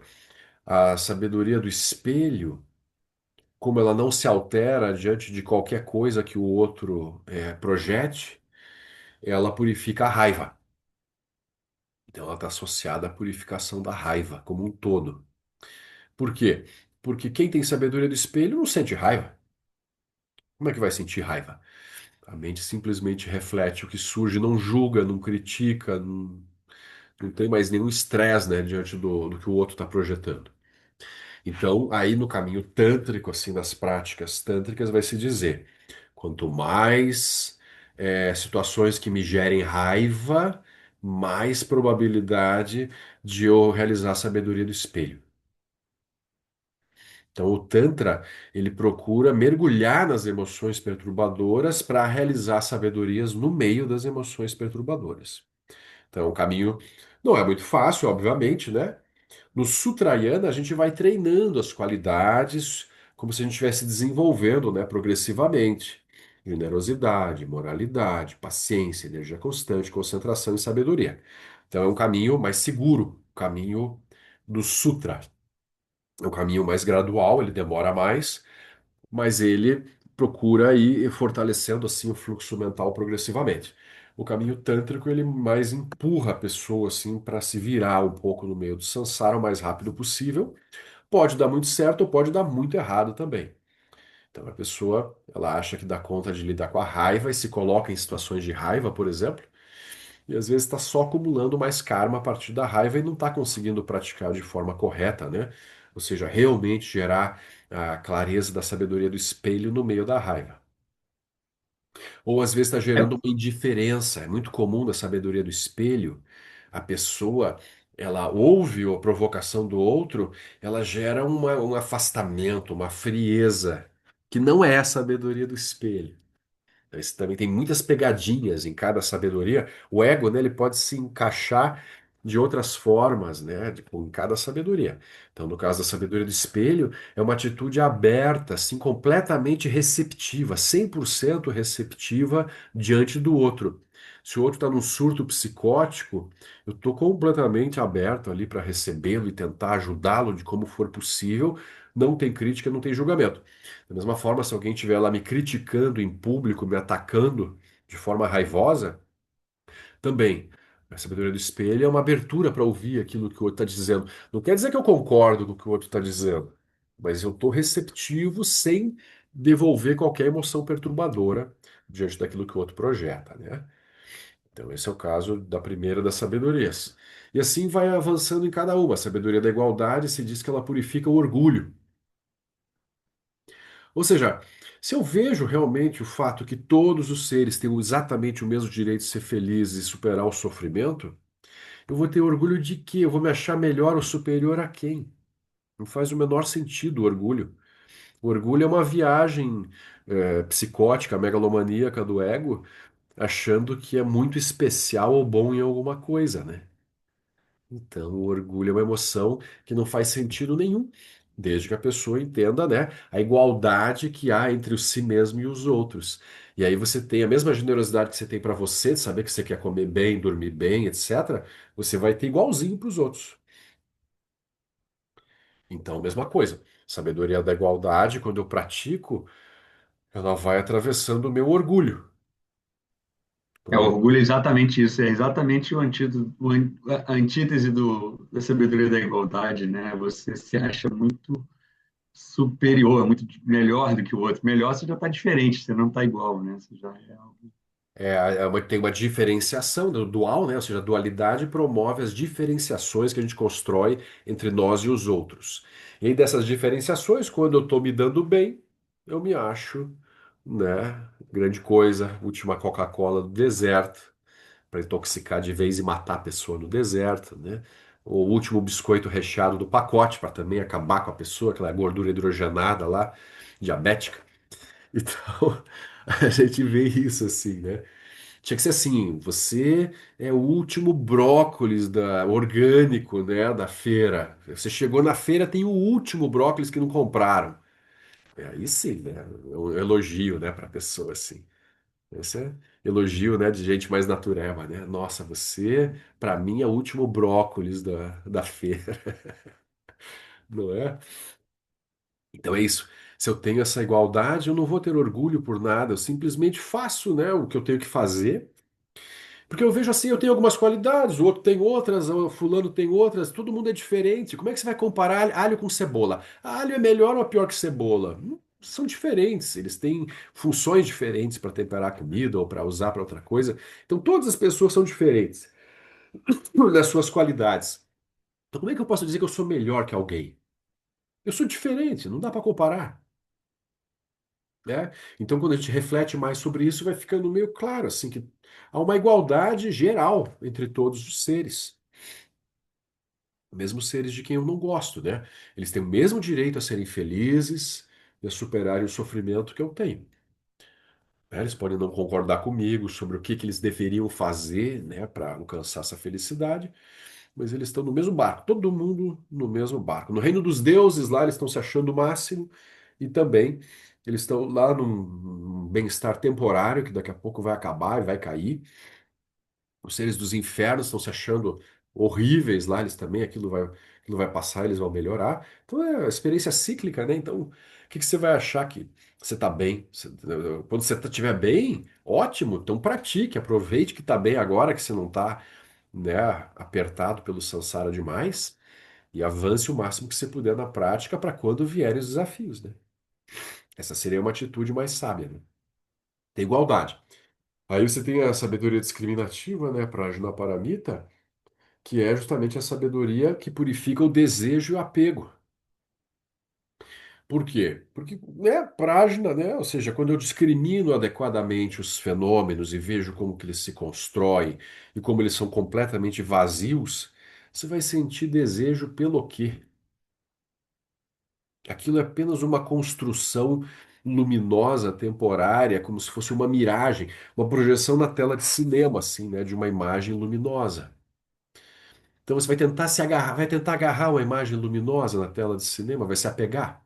a sabedoria do espelho, como ela não se altera diante de qualquer coisa que o outro projete, ela purifica a raiva. Então, ela está associada à purificação da raiva como um todo. Por quê? Porque quem tem sabedoria do espelho não sente raiva. Como é que vai sentir raiva? A mente simplesmente reflete o que surge, não julga, não critica, não tem mais nenhum estresse, né, diante do que o outro está projetando. Então, aí no caminho tântrico, assim, nas práticas tântricas, vai se dizer: quanto mais situações que me gerem raiva, mais probabilidade de eu realizar a sabedoria do espelho. Então, o Tantra, ele procura mergulhar nas emoções perturbadoras para realizar sabedorias no meio das emoções perturbadoras. Então, o caminho não é muito fácil, obviamente, né? No Sutrayana, a gente vai treinando as qualidades como se a gente estivesse desenvolvendo, né, progressivamente. Generosidade, moralidade, paciência, energia constante, concentração e sabedoria. Então, é um caminho mais seguro, o caminho do Sutra. É um caminho mais gradual, ele demora mais, mas ele procura ir fortalecendo assim o fluxo mental progressivamente. O caminho tântrico ele mais empurra a pessoa assim para se virar um pouco no meio do samsara o mais rápido possível. Pode dar muito certo ou pode dar muito errado também. Então a pessoa ela acha que dá conta de lidar com a raiva e se coloca em situações de raiva, por exemplo, e às vezes está só acumulando mais karma a partir da raiva e não está conseguindo praticar de forma correta, né? Ou seja, realmente gerar a clareza da sabedoria do espelho no meio da raiva. Ou às vezes está É, gerando uma indiferença. É muito comum na sabedoria do espelho, a pessoa, ela ouve a provocação do outro, ela gera um afastamento, uma frieza, que não é a sabedoria do espelho. Esse também tem muitas pegadinhas em cada sabedoria. O ego, né, ele pode se encaixar de outras formas, né, tipo, em cada sabedoria. Então, no caso da sabedoria do espelho, é uma atitude aberta, assim, completamente receptiva, 100% receptiva diante do outro. Se o outro está num surto psicótico, eu estou completamente aberto ali para recebê-lo e tentar ajudá-lo de como for possível. Não tem crítica, não tem julgamento. Da mesma forma, se alguém estiver lá me criticando em público, me atacando de forma raivosa, também. A sabedoria do espelho é uma abertura para ouvir aquilo que o outro está dizendo. Não quer dizer que eu concordo com o que o outro está dizendo, mas eu estou receptivo sem devolver qualquer emoção perturbadora diante daquilo que o outro projeta, né? Então, esse é o caso da primeira das sabedorias. E assim vai avançando em cada uma. A sabedoria da igualdade se diz que ela purifica o orgulho. Ou seja, se eu vejo realmente o fato que todos os seres têm exatamente o mesmo direito de ser felizes e superar o sofrimento, eu vou ter orgulho de quê? Eu vou me achar melhor ou superior a quem? Não faz o menor sentido o orgulho. O orgulho é uma viagem psicótica, megalomaníaca do ego, achando que é muito especial ou bom em alguma coisa, né? Então, o orgulho é uma emoção que não faz sentido nenhum, desde que a pessoa entenda, né, a igualdade que há entre o si mesmo e os outros. E aí você tem a mesma generosidade que você tem para você, de saber que você quer comer bem, dormir bem, etc. Você vai ter igualzinho para os outros. Então, mesma coisa. Sabedoria da igualdade, quando eu pratico, ela vai atravessando o meu orgulho. O Então, orgulho é exatamente isso, é exatamente o antídoto, a antítese da sabedoria da igualdade, né? Você se acha muito superior, muito melhor do que o outro. Melhor você já está diferente, você não está igual, né? Você já é algo. tem uma diferenciação do dual, né? Ou seja, a dualidade promove as diferenciações que a gente constrói entre nós e os outros. E aí, dessas diferenciações, quando eu estou me dando bem, eu me acho, né? Grande coisa, última Coca-Cola do deserto, para intoxicar de vez e matar a pessoa no deserto, né? O último biscoito recheado do pacote, para também acabar com a pessoa, aquela gordura hidrogenada lá, diabética. Então, a gente vê isso assim, né? Tinha que ser assim, você é o último brócolis orgânico, né, da feira. Você chegou na feira, tem o último brócolis que não compraram. Aí sim, né? É um elogio, né, para a pessoa assim. Esse é elogio, né, de gente mais natureba, né? Nossa, você, para mim, é o último brócolis da feira, não é? Então é isso. Se eu tenho essa igualdade, eu não vou ter orgulho por nada, eu simplesmente faço, né, o que eu tenho que fazer. Porque eu vejo assim, eu tenho algumas qualidades, o outro tem outras, o fulano tem outras, todo mundo é diferente. Como é que você vai comparar alho com cebola? Alho é melhor ou pior que cebola? São diferentes, eles têm funções diferentes para temperar a comida ou para usar para outra coisa. Então todas as pessoas são diferentes nas suas qualidades. Então como é que eu posso dizer que eu sou melhor que alguém? Eu sou diferente, não dá para comparar, né? Então quando a gente reflete mais sobre isso, vai ficando meio claro assim que há uma igualdade geral entre todos os seres. Mesmo seres de quem eu não gosto, né? Eles têm o mesmo direito a serem felizes e a superarem o sofrimento que eu tenho. Né? Eles podem não concordar comigo sobre o que que eles deveriam fazer, né, para alcançar essa felicidade, mas eles estão no mesmo barco, todo mundo no mesmo barco. No reino dos deuses, lá eles estão se achando o máximo e também eles estão lá num bem-estar temporário que daqui a pouco vai acabar e vai cair. Os seres dos infernos estão se achando horríveis lá, eles também, aquilo vai passar, eles vão melhorar. Então é a experiência cíclica, né? Então, o que que você vai achar que você está bem? Quando você estiver bem, ótimo, então pratique, aproveite que está bem agora, que você não está, né, apertado pelo samsara demais, e avance o máximo que você puder na prática para quando vierem os desafios, né? Essa seria uma atitude mais sábia, né? Ter igualdade. Aí você tem a sabedoria discriminativa, né, para Paramita, que é justamente a sabedoria que purifica o desejo e o apego. Por quê? Porque, né, prajna, né, ou seja, quando eu discrimino adequadamente os fenômenos e vejo como que eles se constroem e como eles são completamente vazios, você vai sentir desejo pelo quê? Aquilo é apenas uma construção luminosa, temporária, como se fosse uma miragem, uma projeção na tela de cinema, assim, né, de uma imagem luminosa. Então você vai tentar se agarrar, vai tentar agarrar uma imagem luminosa na tela de cinema, vai se apegar.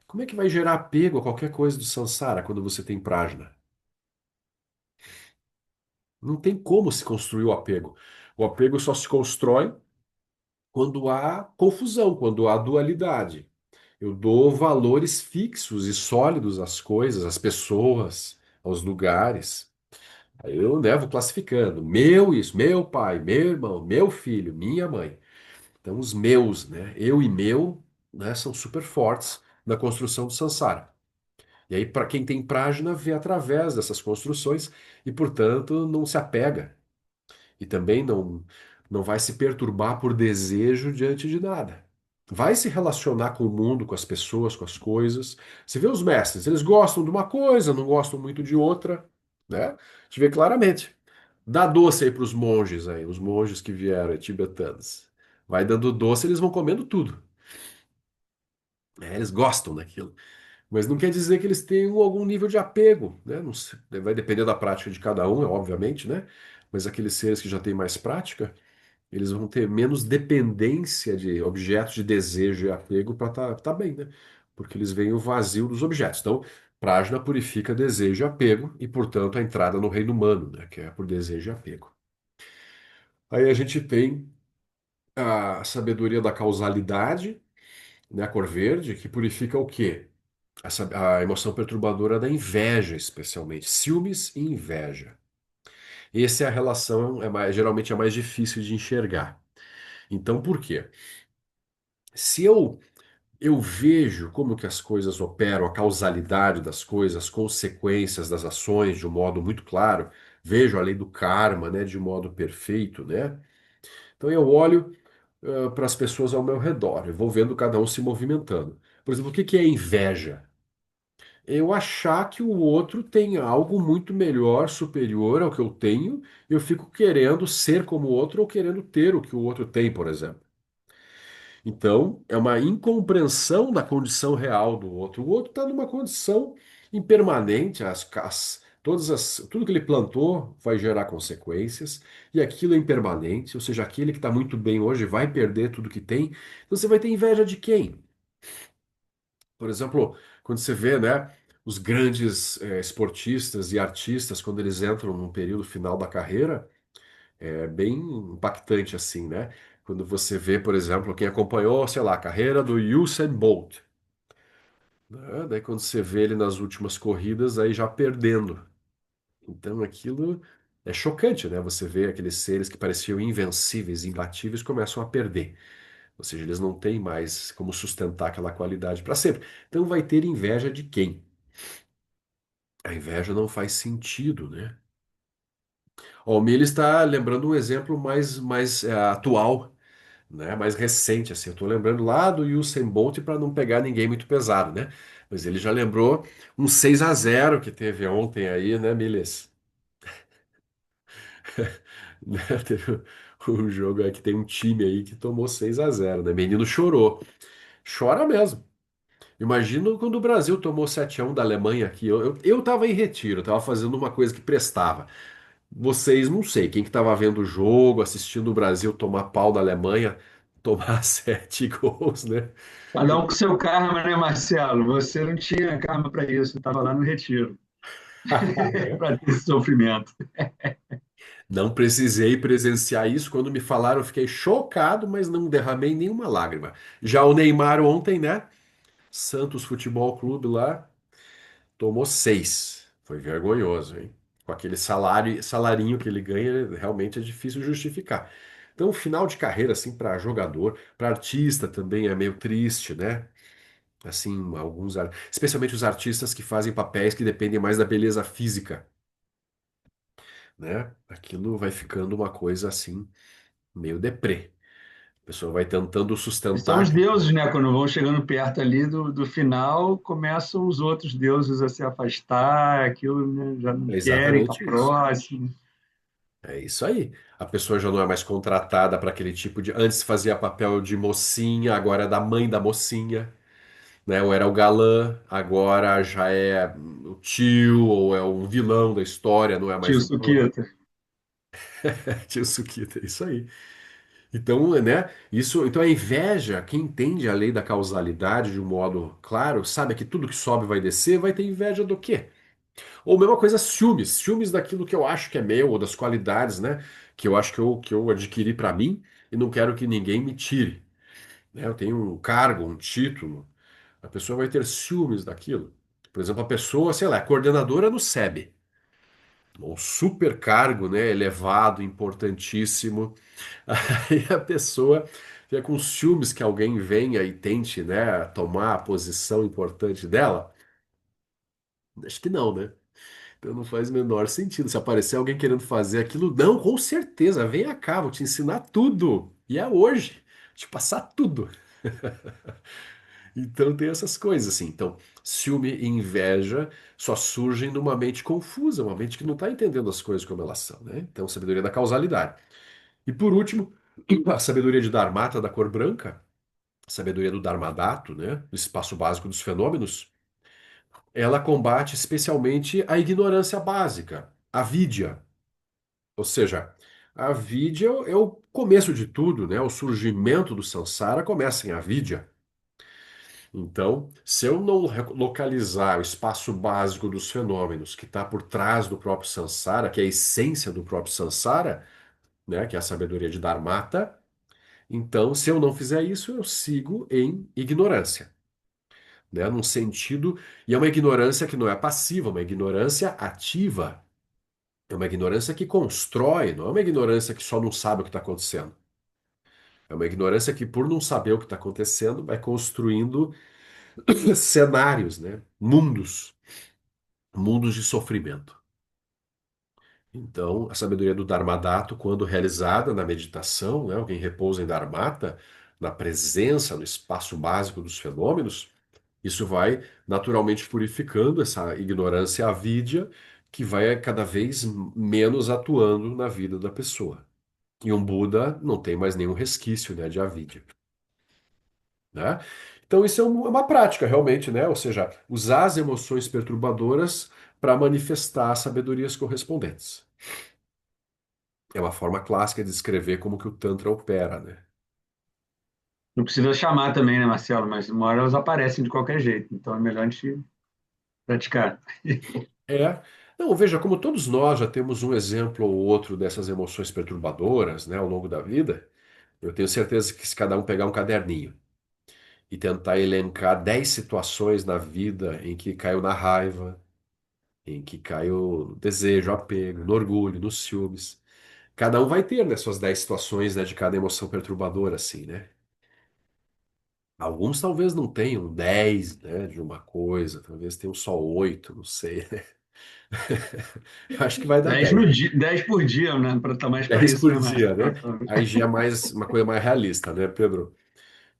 Como é que vai gerar apego a qualquer coisa do samsara quando você tem prajna? Não tem como se construir o apego. O apego só se constrói quando há confusão, quando há dualidade. Eu dou valores fixos e sólidos às coisas, às pessoas, aos lugares. Aí eu, né, vou classificando. Meu isso, meu pai, meu irmão, meu filho, minha mãe. Então, os meus, né? Eu e meu, né, são super fortes na construção do samsara. E aí, para quem tem prajna, vê através dessas construções e, portanto, não se apega. E também não vai se perturbar por desejo diante de nada. vai se relacionar com o mundo, com as pessoas, com as coisas. Você vê os mestres, eles gostam de uma coisa, não gostam muito de outra, né? A gente vê claramente. Dá doce aí para os monges aí, os monges que vieram aí, tibetanos. Vai dando doce, eles vão comendo tudo. Eles gostam daquilo. Mas não quer dizer que eles tenham algum nível de apego, né? Não sei, vai depender da prática de cada um, obviamente, né? Mas aqueles seres que já têm mais prática, eles vão ter menos dependência de objetos de desejo e apego para tá bem, né? Porque eles veem o vazio dos objetos. Então, Prajna purifica desejo e apego e, portanto, a entrada no reino humano, né? Que é por desejo e apego. Aí a gente tem a sabedoria da causalidade, né? A cor verde, que purifica o quê? A emoção perturbadora da inveja, especialmente. Ciúmes e inveja. Essa é a relação, geralmente é a mais difícil de enxergar. Então, por quê? Se eu vejo como que as coisas operam, a causalidade das coisas, as consequências das ações de um modo muito claro, vejo a lei do karma, né, de um modo perfeito, né? Então eu olho para as pessoas ao meu redor, eu vou vendo cada um se movimentando. Por exemplo, o que que é inveja? Eu achar que o outro tem algo muito melhor, superior ao que eu tenho, eu fico querendo ser como o outro ou querendo ter o que o outro tem, por exemplo. Então, é uma incompreensão da condição real do outro. O outro está numa condição impermanente, tudo que ele plantou vai gerar consequências, e aquilo é impermanente, ou seja, aquele que está muito bem hoje vai perder tudo que tem. Então, você vai ter inveja de quem? Por exemplo, quando você vê, né, os grandes esportistas e artistas, quando eles entram no período final da carreira, é bem impactante assim, né? Quando você vê, por exemplo, quem acompanhou, sei lá, a carreira do Usain Bolt, né? Daí quando você vê ele nas últimas corridas, aí já perdendo. Então aquilo é chocante, né? Você vê aqueles seres que pareciam invencíveis, imbatíveis, começam a perder. Ou seja, eles não têm mais como sustentar aquela qualidade para sempre. Então vai ter inveja de quem? A inveja não faz sentido, né? Ó, o Mili está lembrando um exemplo mais atual, né? Mais recente, assim. Eu estou lembrando lá do Usain Bolt para não pegar ninguém muito pesado, né? Mas ele já lembrou um 6-0 que teve ontem aí, né, Miles? Né? Teve um jogo aí que tem um time aí que tomou 6-0, né? Menino chorou. Chora mesmo. Imagina quando o Brasil tomou 7-1 da Alemanha aqui. Eu tava em retiro, eu tava fazendo uma coisa que prestava. Vocês, não sei, quem que tava vendo o jogo, assistindo o Brasil tomar pau da Alemanha, tomar 7 gols, né? Cada um com seu karma, né, Marcelo? Você não tinha karma para isso, estava lá no retiro, para ter esse sofrimento. Não precisei presenciar isso. Quando me falaram, eu fiquei chocado, mas não derramei nenhuma lágrima. Já o Neymar ontem, né? Santos Futebol Clube lá, tomou 6. Foi vergonhoso, hein? Com aquele salarinho que ele ganha, realmente é difícil justificar. Então, final de carreira, assim, para jogador, para artista também é meio triste, né? Assim, especialmente os artistas que fazem papéis que dependem mais da beleza física, né? Aquilo vai ficando uma coisa assim, meio deprê. A pessoa vai tentando E são sustentar. os deuses, né? Quando vão chegando perto ali do final, começam os outros deuses a se afastar, aquilo, né? Já não É querem estar exatamente isso. próximo. É isso aí. A pessoa já não é mais contratada para aquele tipo de. Antes fazia papel de mocinha, agora é da mãe da mocinha, né? Ou era o galã, agora já é o tio, ou é um vilão da história, não é mais Tio o vilão. Suquita. Tio Sukita, é isso aí. Então, né? Então a inveja, quem entende a lei da causalidade de um modo claro, sabe que tudo que sobe vai descer, vai ter inveja do quê? Ou mesma coisa, ciúmes. Ciúmes daquilo que eu acho que é meu, ou das qualidades, né? Que eu acho que eu adquiri para mim e não quero que ninguém me tire. Né? Eu tenho um cargo, um título. A pessoa vai ter ciúmes daquilo. Por exemplo, a pessoa, sei lá, é coordenadora no SEB. Um super cargo, né? Elevado, importantíssimo. Aí a pessoa fica com ciúmes que alguém venha e tente, né, tomar a posição importante dela. Acho que não, né? Então não faz o menor sentido. Se aparecer alguém querendo fazer aquilo, não, com certeza, venha cá, vou te ensinar tudo. E é hoje, te passar tudo. Então tem essas coisas assim. Então, ciúme e inveja só surgem numa mente confusa, uma mente que não está entendendo as coisas como elas são, né? Então, sabedoria da causalidade. E por último, a sabedoria de Dharmata da cor branca, a sabedoria do Dharmadato, né? Do espaço básico dos fenômenos, ela combate especialmente a ignorância básica, a vidya. Ou seja, a vidya é o começo de tudo, né? O surgimento do samsara começa em avidya. Então, se eu não localizar o espaço básico dos fenômenos que está por trás do próprio samsara, que é a essência do próprio samsara, né, que é a sabedoria de Dharmata, então, se eu não fizer isso, eu sigo em ignorância, né, num sentido, e é uma ignorância que não é passiva, é uma ignorância ativa, é uma ignorância que constrói, não é uma ignorância que só não sabe o que está acontecendo. É uma ignorância que, por não saber o que está acontecendo, vai construindo cenários, né? Mundos de sofrimento. Então, a sabedoria do Dharmadato, quando realizada na meditação, né? Alguém repousa em Dharmata, na presença, no espaço básico dos fenômenos, isso vai naturalmente purificando essa ignorância avidya, que vai cada vez menos atuando na vida da pessoa. E um Buda não tem mais nenhum resquício, né, de avidya, né? Então isso é é uma prática realmente, né? Ou seja, usar as emoções perturbadoras para manifestar sabedorias correspondentes. É uma forma clássica de descrever como que o Tantra opera, né? Não precisa chamar também, né, Marcelo? Mas uma hora elas aparecem de qualquer jeito. Então é melhor a gente praticar. É. Não, veja, como todos nós já temos um exemplo ou outro dessas emoções perturbadoras, né, ao longo da vida, eu tenho certeza que se cada um pegar um caderninho e tentar elencar 10 situações na vida em que caiu na raiva, em que caiu no desejo, apego, no orgulho, nos ciúmes. Cada um vai ter, né, suas 10 situações, né, de cada emoção perturbadora, assim, né? Alguns talvez não tenham 10, né, de uma coisa, talvez tenham só 8, não sei, né? Eu acho que vai dar 10 10. no dia, 10 por dia, né? Para estar mais para 10 isso, por né, dia, Marcelo? né? Aí já é mais, uma coisa mais realista, né, Pedro?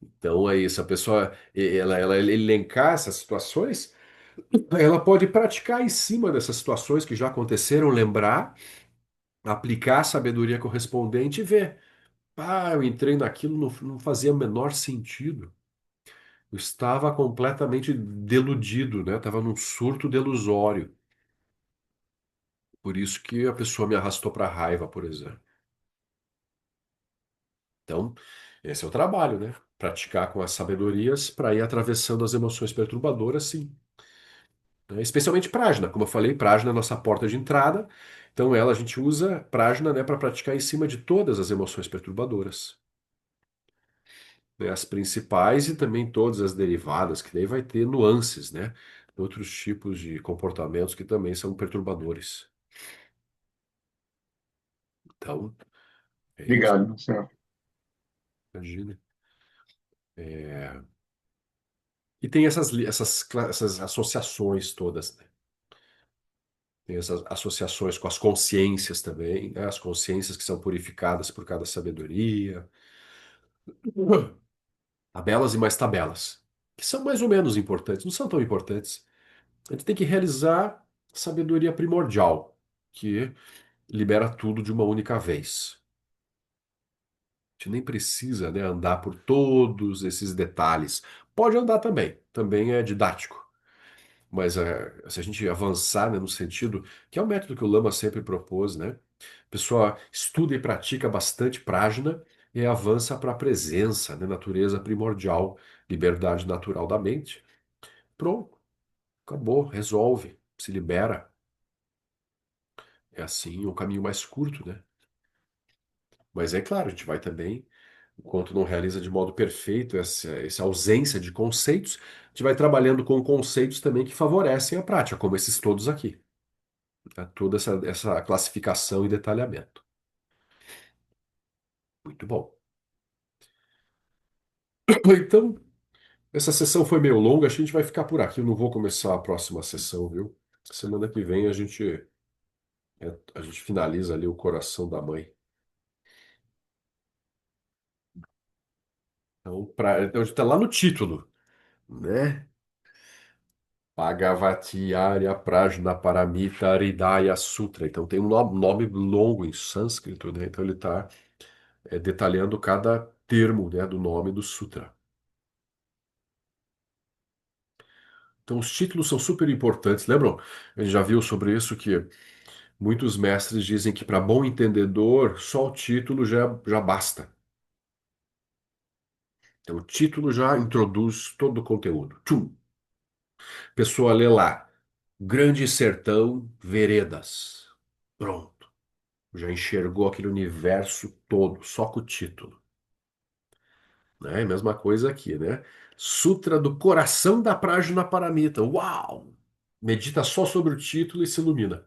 Então é isso, a pessoa, ela elencar essas situações, ela pode praticar em cima dessas situações que já aconteceram, lembrar, aplicar a sabedoria correspondente e ver. Ah, eu entrei naquilo, não fazia o menor sentido. Eu estava completamente deludido, né? Estava num surto delusório. Por isso que a pessoa me arrastou para a raiva, por exemplo. Então, esse é o trabalho, né? Praticar com as sabedorias para ir atravessando as emoções perturbadoras, sim. Né? Especialmente Prajna. Como eu falei, Prajna é a nossa porta de entrada. Então, ela a gente usa Prajna, né, para praticar em cima de todas as emoções perturbadoras. Né, as principais e também todas as derivadas, que daí vai ter nuances, né? Outros tipos de comportamentos que também são perturbadores. Então, é isso. Obrigado, Marcelo. Imagina. É, e tem essas associações todas, né? Tem essas associações com as consciências também, né? As consciências que são purificadas por cada sabedoria. Tabelas e mais tabelas, que são mais ou menos importantes, não são tão importantes. A gente tem que realizar sabedoria primordial, que libera tudo de uma única vez. A gente nem precisa, né, andar por todos esses detalhes. Pode andar também, também é didático. Mas se a gente avançar, né, no sentido, que é o método que o Lama sempre propôs, né? A pessoa estuda e pratica bastante prajna e avança para a presença, né, natureza primordial, liberdade natural da mente. Pronto, acabou, resolve, se libera. É assim o caminho mais curto, né? Mas é claro, a gente vai também, enquanto não realiza de modo perfeito essa ausência de conceitos, a gente vai trabalhando com conceitos também que favorecem a prática, como esses todos aqui. Tá? Toda essa classificação e detalhamento. Muito bom. Então, essa sessão foi meio longa, a gente vai ficar por aqui. Eu não vou começar a próxima sessão, viu? Semana que vem a gente finaliza ali o coração da mãe. Então está lá no título, né? Bhagavati Arya Prajnaparamita Hridaya Sutra. Então tem um nome longo em sânscrito, né? Então ele está detalhando cada termo, né, do nome do sutra. Então os títulos são super importantes. Lembram? A gente já viu sobre isso que muitos mestres dizem que para bom entendedor só o título já basta. Então o título já introduz todo o conteúdo. Tchum. Pessoa lê lá, Grande Sertão, Veredas. Pronto. Já enxergou aquele universo todo, só com o título. Né? Mesma coisa aqui, né? Sutra do Coração da Prajnaparamita. Uau! Medita só sobre o título e se ilumina.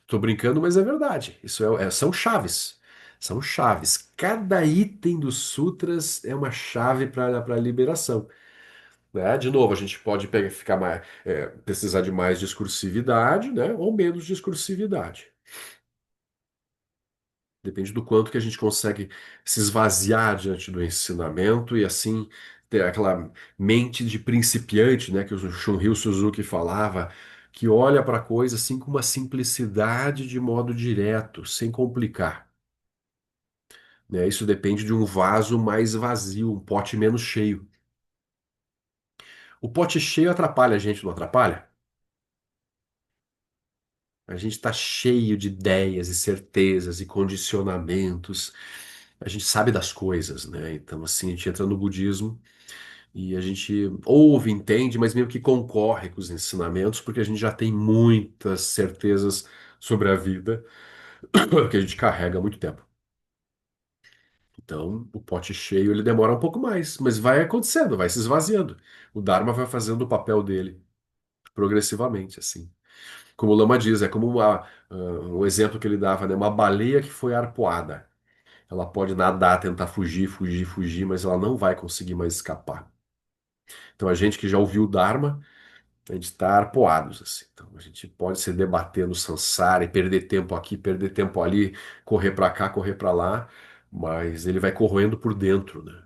Tô brincando, mas é verdade. Isso são chaves. São chaves. Cada item dos sutras é uma chave para a liberação. Né? De novo, a gente pode ficar precisar de mais discursividade, né? Ou menos discursividade. Depende do quanto que a gente consegue se esvaziar diante do ensinamento e assim ter aquela mente de principiante, né, que o Shunryu Suzuki falava, que olha para a coisa assim com uma simplicidade de modo direto, sem complicar. Né? Isso depende de um vaso mais vazio, um pote menos cheio. O pote cheio atrapalha a gente, não atrapalha? A gente está cheio de ideias e certezas e condicionamentos. A gente sabe das coisas, né? Então, assim, a gente entra no budismo e a gente ouve, entende, mas meio que concorre com os ensinamentos, porque a gente já tem muitas certezas sobre a vida que a gente carrega há muito tempo. Então, o pote cheio ele demora um pouco mais, mas vai acontecendo, vai se esvaziando. O Dharma vai fazendo o papel dele progressivamente, assim. Como o Lama diz, é como um exemplo que ele dava, né? Uma baleia que foi arpoada. Ela pode nadar, tentar fugir, fugir, fugir, mas ela não vai conseguir mais escapar. Então a gente que já ouviu o Dharma, a gente está arpoados, assim. Então a gente pode se debater no samsara e perder tempo aqui, perder tempo ali, correr para cá, correr para lá, mas ele vai corroendo por dentro, né?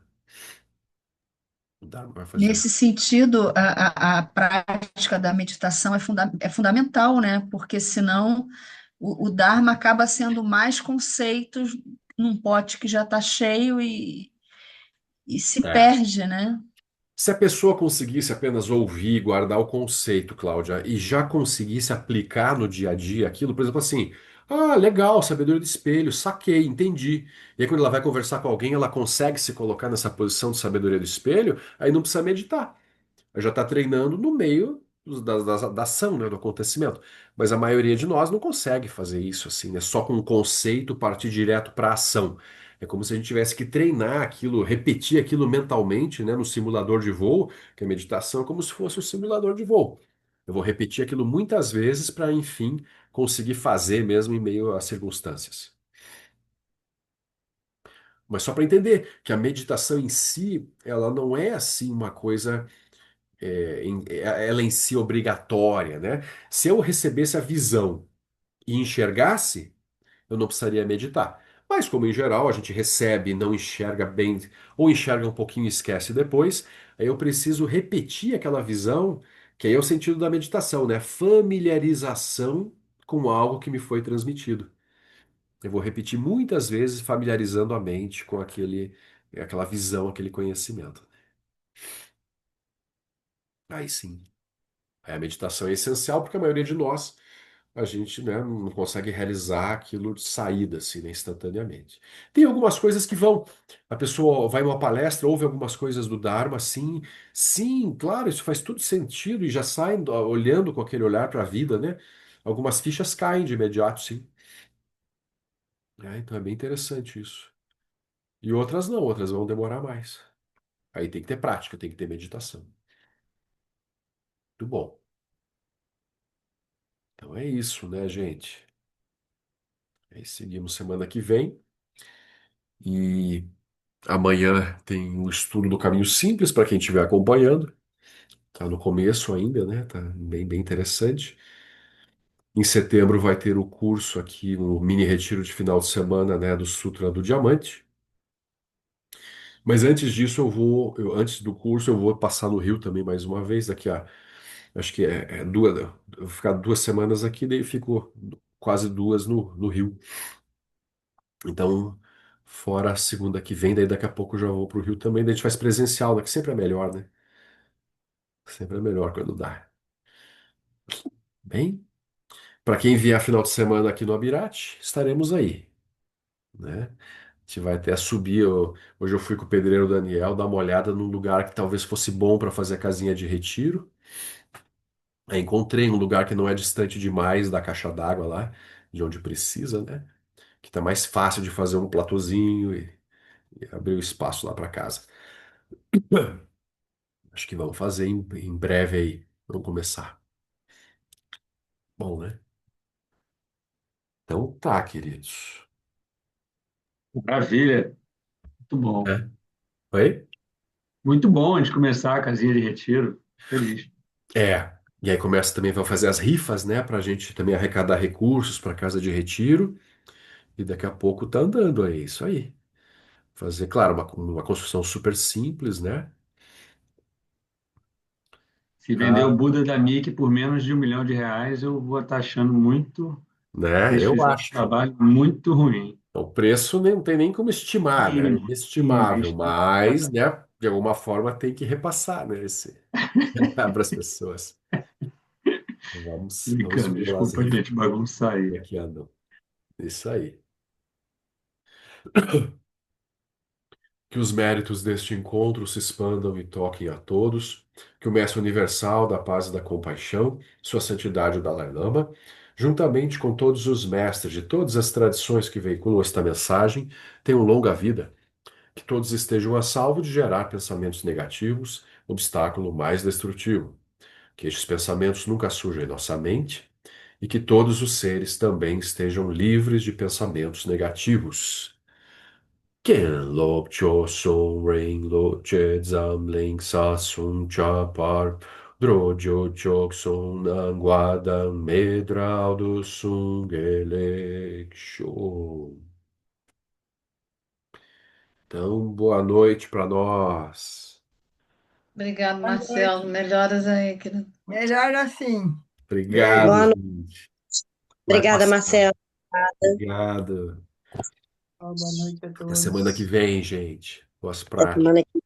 O Dharma vai fazendo. Nesse sentido, a prática da meditação é fundamental, né? Porque senão o Dharma acaba sendo mais conceitos num pote que já está cheio e se É. perde, né? Se a pessoa conseguisse apenas ouvir, e guardar o conceito, Cláudia, e já conseguisse aplicar no dia a dia aquilo, por exemplo, assim, ah, legal, sabedoria do espelho, saquei, entendi. E aí, quando ela vai conversar com alguém, ela consegue se colocar nessa posição de sabedoria do espelho, aí não precisa meditar. Já está treinando no meio da ação, né, do acontecimento. Mas a maioria de nós não consegue fazer isso assim, né? Só com um conceito partir direto para a ação. É como se a gente tivesse que treinar aquilo, repetir aquilo mentalmente, né, no simulador de voo, que a meditação é como se fosse um simulador de voo. Eu vou repetir aquilo muitas vezes para, enfim, conseguir fazer mesmo em meio às circunstâncias. Mas só para entender que a meditação em si, ela não é assim uma coisa ela em si obrigatória, né? Se eu recebesse a visão e enxergasse, eu não precisaria meditar. Mas como em geral a gente recebe e não enxerga bem, ou enxerga um pouquinho e esquece depois, aí eu preciso repetir aquela visão, que aí é o sentido da meditação, né? Familiarização com algo que me foi transmitido. Eu vou repetir muitas vezes, familiarizando a mente com aquela visão, aquele conhecimento. Aí sim. A meditação é essencial porque a maioria de nós, a gente, né, não consegue realizar aquilo de saída, assim, né, instantaneamente. Tem algumas coisas que vão. A pessoa vai numa palestra, ouve algumas coisas do Dharma, sim, sim, claro, isso faz todo sentido e já sai olhando com aquele olhar para a vida, né? Algumas fichas caem de imediato, sim. Então é bem interessante isso. E outras não, outras vão demorar mais. Aí tem que ter prática, tem que ter meditação. Muito bom. Então é isso, né, gente? Aí seguimos semana que vem. E amanhã tem um estudo do Caminho Simples para quem estiver acompanhando. Tá no começo ainda, né? Tá bem interessante. Em setembro vai ter o curso aqui, um mini retiro de final de semana, né, do Sutra do Diamante. Mas antes disso, antes do curso, eu vou passar no Rio também mais uma vez, acho que eu vou ficar 2 semanas aqui, daí eu fico quase duas no Rio. Então, fora a segunda que vem, daí daqui a pouco eu já vou pro Rio também, daí a gente faz presencial, né? Que sempre é melhor, né? Sempre é melhor quando dá. Bem, para quem vier final de semana aqui no Abirate, estaremos aí, né? A gente vai até subir. Hoje eu fui com o pedreiro Daniel dar uma olhada num lugar que talvez fosse bom para fazer a casinha de retiro. Aí encontrei um lugar que não é distante demais da caixa d'água lá, de onde precisa, né? Que tá mais fácil de fazer um platôzinho e abrir o espaço lá para casa. Acho que vamos fazer em breve aí. Vamos começar. Bom, né? Então tá, queridos. Maravilha, muito bom. É. Oi? Muito bom a gente começar a casinha de retiro. Feliz. É. E aí começa também, vai fazer as rifas, né? Pra gente também arrecadar recursos para casa de retiro. E daqui a pouco tá andando aí, isso aí. Fazer, claro, uma construção super simples, né? Se vender o Ah, Buda da Mickey por menos de R$ 1 milhão, eu vou estar achando muito né? Eu desfecho de acho. trabalho muito ruim. O preço nem, não tem nem como estimar, né? Mínimo, mínimo, Inestimável, mas, inestimável. né? De alguma forma tem que repassar, né? Para as pessoas. Vamos Brincando, ver as desculpa a rifas, gente bagunçar como aí. é que andam. Isso aí. Que os méritos deste encontro se expandam e toquem a todos, que o Mestre Universal da Paz e da Compaixão, Sua Santidade o Dalai Lama, juntamente com todos os mestres de todas as tradições que veiculam esta mensagem, tenham longa vida, que todos estejam a salvo de gerar pensamentos negativos, obstáculo mais destrutivo, que estes pensamentos nunca surjam em nossa mente e que todos os seres também estejam livres de pensamentos negativos. Ken lop cho song ring lo che zam ling sa sun cha par dro jo chok sun ang wadang medrau do sung elek show. Então, boa noite para nós. Obrigado, Boa noite. Marcelo. Melhoras aí, querido. Melhor assim. Obrigado, Beijo. Boa noite. gente. Vai Obrigada, passar. Marcelo. Obrigado. Boa noite a Até semana que todos. vem, gente. Boas Até práticas. semana que